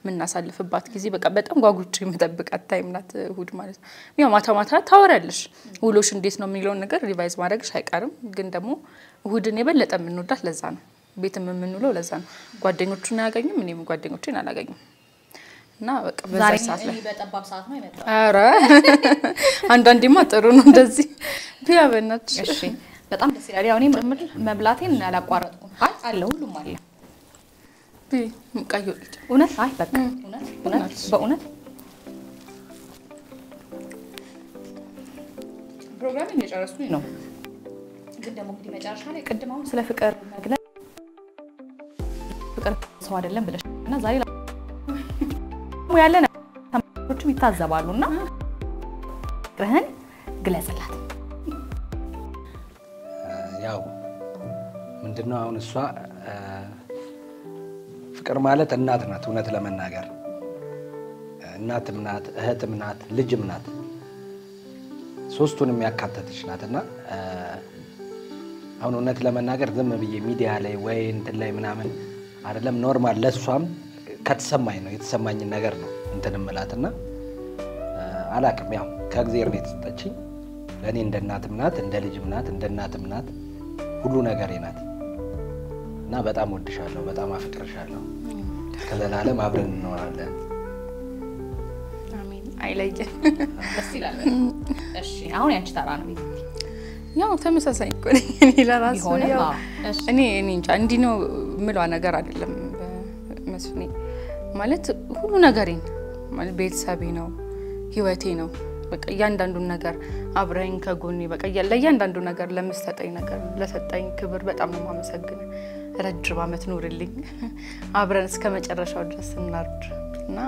Speaker 1: ምናሳልፍባት ጊዜ በቃ በጣም ጓጉጬ የምጠብቃት ታይም ናት እሁድ ማለት ነው ያው ማታ ታወራለሽ ውሎሽ እንዴት ነው የሚለውን ነገር ሪቫይዝ ማድረግሽ አይቀርም ግን ደግሞ እሁድን የበለጠ የምንወዳት ለዛ ነው ቤትም የምንውለው ለዛ ነው ጓደኞቹን ያገኙም እኔም ጓደኞቼን አላገኙም እና በቃ በዛ ሰዓት ላይ
Speaker 3: በጠባብ ሰዓት ነው አይመጣው
Speaker 1: አረ አንዳንዴማ ጥሩ ነው እንደዚህ ቢያበናች
Speaker 3: እሺ በጣም ደስ ይላል ያው እኔ መብላቴን አላቋረጥኩም አለ ሁሉም አለ
Speaker 1: ቀዩ
Speaker 3: እውነት አይ በቃ እውነት በእውነት ፕሮግራሚንግ የጨረስኩኝ ነው ግን ደግሞ እንግዲህ መጨረሻ ላይ ቅድማው ስለ ፍቅር መግለጽ ፍቅር ሰው አይደለም ብለሽ እና ዛሬ ያለና ተማሪዎችም ይታዘባሉና ፍቅርህን ግለጽላት
Speaker 2: ያው ምንድነው አሁን እሷ ፍቅር ማለት እናት ናት እውነት ለመናገር እናትም ናት እህትም ናት ልጅም ናት ሶስቱንም ያካተተች ናትና አሁን እውነት ለመናገር ዝም ብዬ ሚዲያ ላይ ወይ እንትን ላይ ምናምን አይደለም ኖርማል ለሷም ከተሰማኝ ነው የተሰማኝ ነገር ነው እንትንምላትና አላቅም ያው ከእግዚአብሔር ነው የተሰጠችኝ ለኔ እንደ እናትም ናት እንደ ልጅም ናት እንደ እናትም ናት ሁሉ ነገሬ ናት እና በጣም ወድሻለሁ በጣም አፍቅርሻለሁ ከዘላለም አብረን እንኖራለን
Speaker 1: አይለየም።
Speaker 3: ደስ ይላል። እሺ አሁን ያንቺ ተራ ነው።
Speaker 1: ያው ተመሳሳይ እኮ ነኝ እኔ ለራሴ ያው እኔ እንጃ እንዲህ ነው ምለው ነገር አይደለም መስፍኔ ማለት ሁሉ ነገሬን ማለት ቤተሰቤ ነው ህይወቴ ነው በቃ እያንዳንዱን ነገር አብረኝ ከጎኔ በቃ ለእያንዳንዱ ነገር ለምትሰጠኝ ነገር ለሰጠኝ ክብር በጣም ነው የማመሰግነው። ረጅም ዓመት ኑርልኝ አብረን እስከ መጨረሻው ድረስ እናርድ እና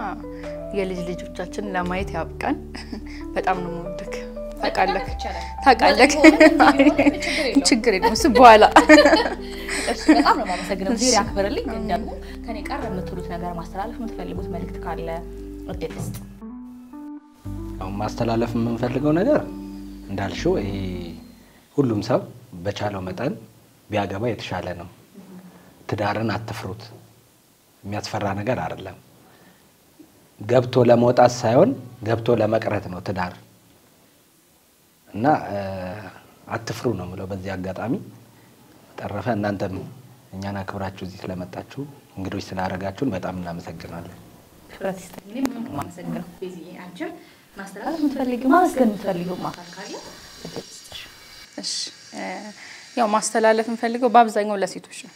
Speaker 1: የልጅ ልጆቻችን ለማየት ያብቃን። በጣም ነው የምወድክ ታውቃለህ ችግር የለም እሱ በኋላ
Speaker 3: እሺ በጣም ነው የማመሰግነው። ዜር ያክብርልኝ። ግን ደግሞ ከኔ ቀር የምትሉት ነገር ማስተላለፍ የምትፈልጉት መልእክት ካለ እድልስ?
Speaker 2: አሁን ማስተላለፍ የምንፈልገው ነገር እንዳልሽው ይሄ ሁሉም ሰው በቻለው መጠን ቢያገባ የተሻለ ነው። ትዳርን አትፍሩት። የሚያስፈራ ነገር አይደለም። ገብቶ ለመውጣት ሳይሆን ገብቶ ለመቅረት ነው ትዳር እና አትፍሩ ነው ማለት በዚህ አጋጣሚ ተረፈ እናንተም እኛና ክብራችሁ እዚህ ስለመጣችሁ እንግዶች ስላደረጋችሁን በጣም እናመሰግናለን።
Speaker 3: ክብራት ይስጥልኝ። ምንም ማመሰግነው በዚህ አንቺ ማስተላለፍ የምትፈልጊው ማመስገን የምትፈልጊው ማካል ካለ
Speaker 1: እሺ ያው ማስተላለፍ እንፈልገው በአብዛኛው ለሴቶች ነው።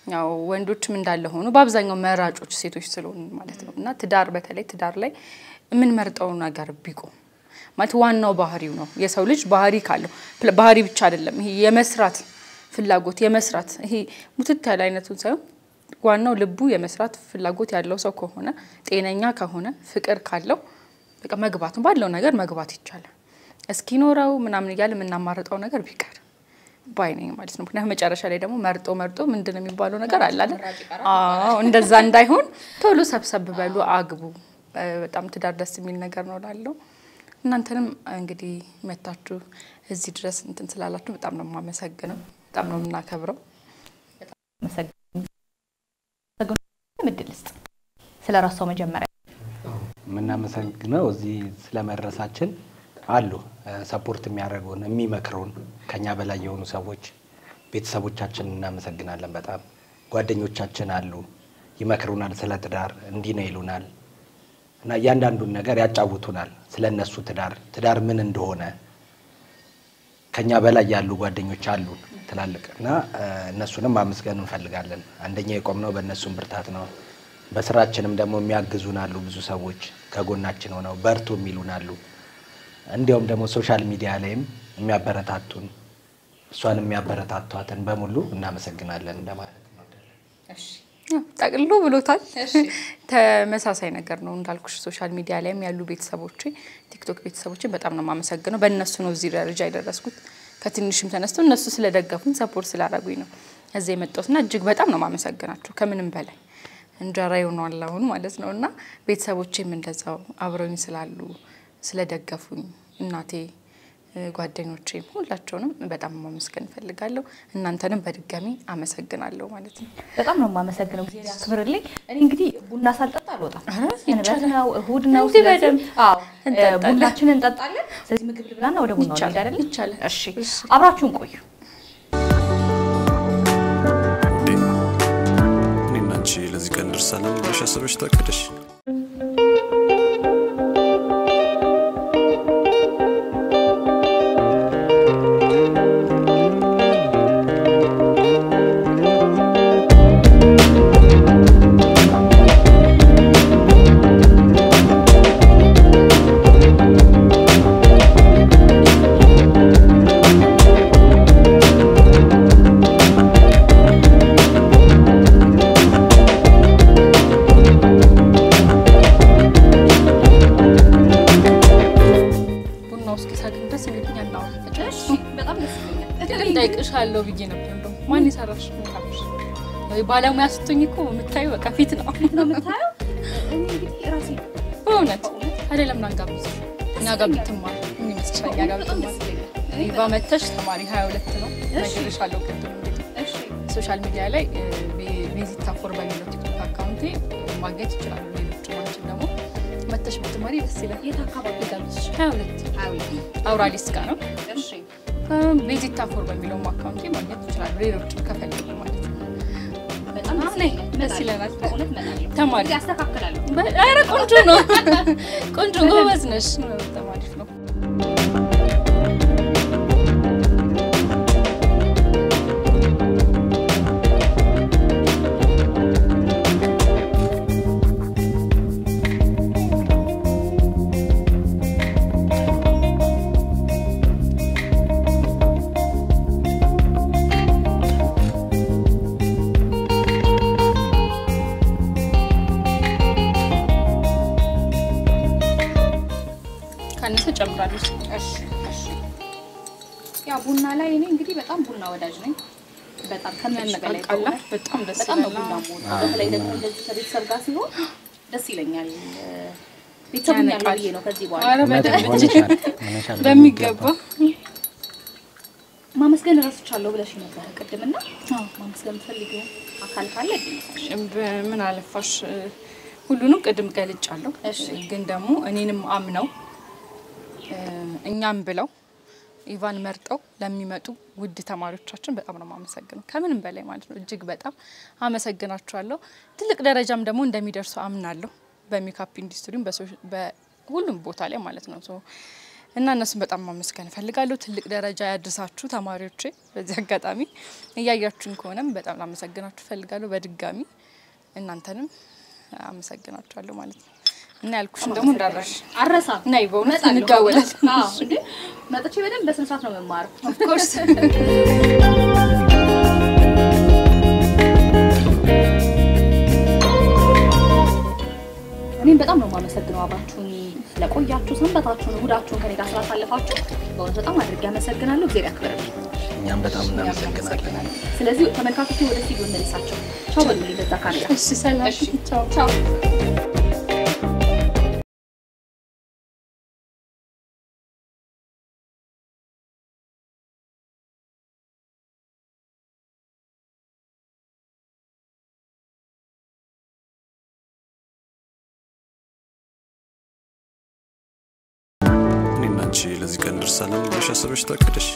Speaker 1: ያው ወንዶችም እንዳለ ሆኖ በአብዛኛው መራጮች ሴቶች ስለሆኑ ማለት ነው እና ትዳር በተለይ ትዳር ላይ ምን መርጠው ነገር ቢቆም ማለት ዋናው ባህሪው ነው። የሰው ልጅ ባህሪ ካለው ባህሪ ብቻ አይደለም ይሄ የመስራት ፍላጎት የመስራት ይሄ ሙትት ያለ አይነቱን ሳይሆን ዋናው ልቡ የመስራት ፍላጎት ያለው ሰው ከሆነ ጤነኛ ከሆነ ፍቅር ካለው በቃ መግባት ባለው ነገር መግባት ይቻላል። እስኪኖረው ምናምን ይያል ምናማርጠው ነገር ቢቀር ባይነኝ ማለት ነው። ምክንያቱም መጨረሻ ላይ ደግሞ መርጦ ምንድነው የሚባለው ነገር አለ አይደል? እንደዛ እንዳይሆን ቶሎ ሰብሰብ በሉ አግቡ። በጣም ትዳር ደስ የሚል ነገር ነው ላለው እናንተንም እንግዲህ መታችሁ እዚህ ድረስ እንትን ስላላችሁ በጣም ነው የማመሰግነው። በጣም ነው እናከብረው።
Speaker 3: በጣም መሰግነው ምድልስት ስለራስዎ መጀመሪያ
Speaker 2: ምናመሰግነው እዚህ ስለመረሳችን አሉ ሰፖርት የሚያደርጉን የሚመክሩን ከኛ በላይ የሆኑ ሰዎች ቤተሰቦቻችን እናመሰግናለን። በጣም ጓደኞቻችን አሉ ይመክሩናል ስለ ትዳር እንዲህ ነው ይሉናል እና ያንዳንዱን ነገር ያጫውቱናል ስለነሱ ትዳር ምን እንደሆነ ከኛ በላይ ያሉ ጓደኞች አሉ ትላልቅና እነሱንም ማመስገን እንፈልጋለን። አንደኛ የቆምነው በእነሱም ብርታት ነው። በስራችንም ደግሞ የሚያግዙን አሉ ብዙ ሰዎች ከጎናችን ሆነው በርቱ የሚሉናሉ። እንዲያውም ደግሞ ሶሻል ሚዲያ ላይም የሚያበረታቱን እሷንም የሚያበረታቷትን በሙሉ እናመሰግናለን እንደማለት ነው።
Speaker 1: እሺ ታቅሉ ብሎታል። ተመሳሳይ ነገር ነው እንዳልኩሽ ሶሻል ሚዲያ ላይም ያሉ ቤተሰቦቼ ቲክቶክ ቤተሰቦቼ በጣም ነው ማመሰግነው። በእነሱ ነው እዚህ ደረጃ የደረስኩት። ከትንሽም ተነስተው እነሱ ስለደገፉኝ ሰፖርት ስላደረጉኝ ነው እዚህ የመጣሁትና እጅግ በጣም ነው ማመሰግናቸው ከምንም በላይ እንጀራ ይሆናል አሁን ማለት ነውና ቤተሰቦቼም እንደዛው አብረውኝ ስላሉ ስለደገፉኝ እናቴ ጓደኞቼ ሁላቸውንም በጣም ማመስገን ፈልጋለሁ። እናንተንም በድጋሚ አመሰግናለሁ ማለት ነው።
Speaker 3: በጣም ነው ማመሰግነው። ጊዜ ያክብርልኝ። እኔ እንግዲህ ቡና ሳልጠጣ አልወጣም። ሰንበት ነው እሁድ ነው ስለዚህ ቡናችንን እንጠጣለን። ስለዚህ ምግብ ልብላና ወደ ቡናው እንሄዳለን።
Speaker 1: ይቻላል።
Speaker 3: እሺ አብራችሁን ቆዩ።
Speaker 4: እኔና አንቺ ለዚህ ቀን ደርሰናል ብለሽ አስበሽ ታቀደሽ?
Speaker 1: ጠይቅሻለሁ ብዬ ነበር እንደው ማን ይሰራሽ ምታብሽ ወይ ባለሙያ ስትሆኝ እኮ የምታዩ በቃ ፊት ነው
Speaker 3: የምታዩ እኔ እንግዲህ ራሴ
Speaker 1: በእውነት አይደለም ናጋብዝ እኛ ጋር ብትማር ምን ይመስልሻል? ያ ጋር ብትማር ባመተሽ ተማሪ 22 ነው ነግሬሻለሁ ቅድም። እንግዲህ
Speaker 3: እሺ
Speaker 1: ሶሻል ሚዲያ ላይ ቪዚት ታፎር በሚለው ቲክቶክ አካውንቴ ማግኘት ይችላል። ሌሎች ማለት ደግሞ መተሽ ብትማሪ ደስ ይላል። የት አካባቢ ጋብዝሽ? 22 አውራሊስ ጋር ነው።
Speaker 3: እሺ
Speaker 1: ቪዚት ታፎር በሚለው አካውንቴ ማግኘት ይችላል። ሌሎች ከፈለጉ ማለት ነው።
Speaker 3: በጣም
Speaker 1: ነይ ደስ ይለናል።
Speaker 3: በእውነት መጣለሁ
Speaker 1: ተማሪ
Speaker 3: ያስተካክላለሁ።
Speaker 1: ኧረ ቆንጆ ነው። ቆንጆ ጎበዝ ነሽ። ተማሪ ነው። ጨምራለሁ።
Speaker 3: እሺ ያ ቡና ላይ እኔ እንግዲህ በጣም ቡና ወዳጅ ነኝ። በጣም ከመነገላይ
Speaker 1: በጣም ደስ
Speaker 3: በጣም ነው ቡና ሞት። በተለይ ደግሞ እንደዚህ ከቤተሰብ ጋር ሲሆን ደስ ይለኛል። ቤተሰብ ያለው ነው ከዚህ በኋላ
Speaker 1: አረ በሚገባ
Speaker 3: ማመስገን ረስቻለሁ ብለሽ ነበር ቅድምና ማመስገን ፈልጊው አካል ካለ
Speaker 1: ምን አለፋሽ ሁሉንም ቅድም ገልጫለሁ። ግን ደግሞ እኔንም አምነው እኛም ብለው ኢቫን መርጠው ለሚመጡ ውድ ተማሪዎቻችን በጣም ነው ማመሰግነው ከምንም በላይ ማለት ነው። እጅግ በጣም አመሰግናቸዋለሁ። ትልቅ ደረጃም ደግሞ እንደሚደርሱ አምናለሁ በሜካፕ ኢንዱስትሪም በሁሉም ቦታ ላይ ማለት ነው። እና እነሱን በጣም ማመስገን ፈልጋለሁ። ትልቅ ደረጃ ያድርሳችሁ ተማሪዎቼ። በዚህ አጋጣሚ እያያችሁን ከሆነም በጣም ላመሰግናችሁ ፈልጋለሁ በድጋሚ እናንተንም አመሰግናችኋለሁ ማለት ነው። እና ያልኩሽን ደግሞ እንዳረሽ
Speaker 3: አረሳ
Speaker 1: ነይ በእውነት እንጋወላለን።
Speaker 3: እንዴ መጥቼ በደንብ በስነ ስርዓት ነው መማረው።
Speaker 1: ኦፍ ኮርስ
Speaker 3: እኔም በጣም ነው ማመሰግነው አብራችሁኝ ስለቆያችሁ ሰንበታችሁን እሁዳችሁን ከኔ ጋር ስላሳለፋችሁ በእውነት በጣም አድርጌ አመሰግናለሁ። እግዚአብሔር ያክብርልኝ።
Speaker 2: እኛም በጣም እናመሰግናለን።
Speaker 3: ስለዚህ ተመልካቾች ወደ ስቱዲዮ እንመልሳቸው። ቻው በሉልኝ በዛ ካሜራ።
Speaker 1: እሺ ሰላም። ቻው
Speaker 3: ቻው።
Speaker 4: ለዚህ ቀን ደርሰናል ብለሽ አስበሽ ታቀደሽ?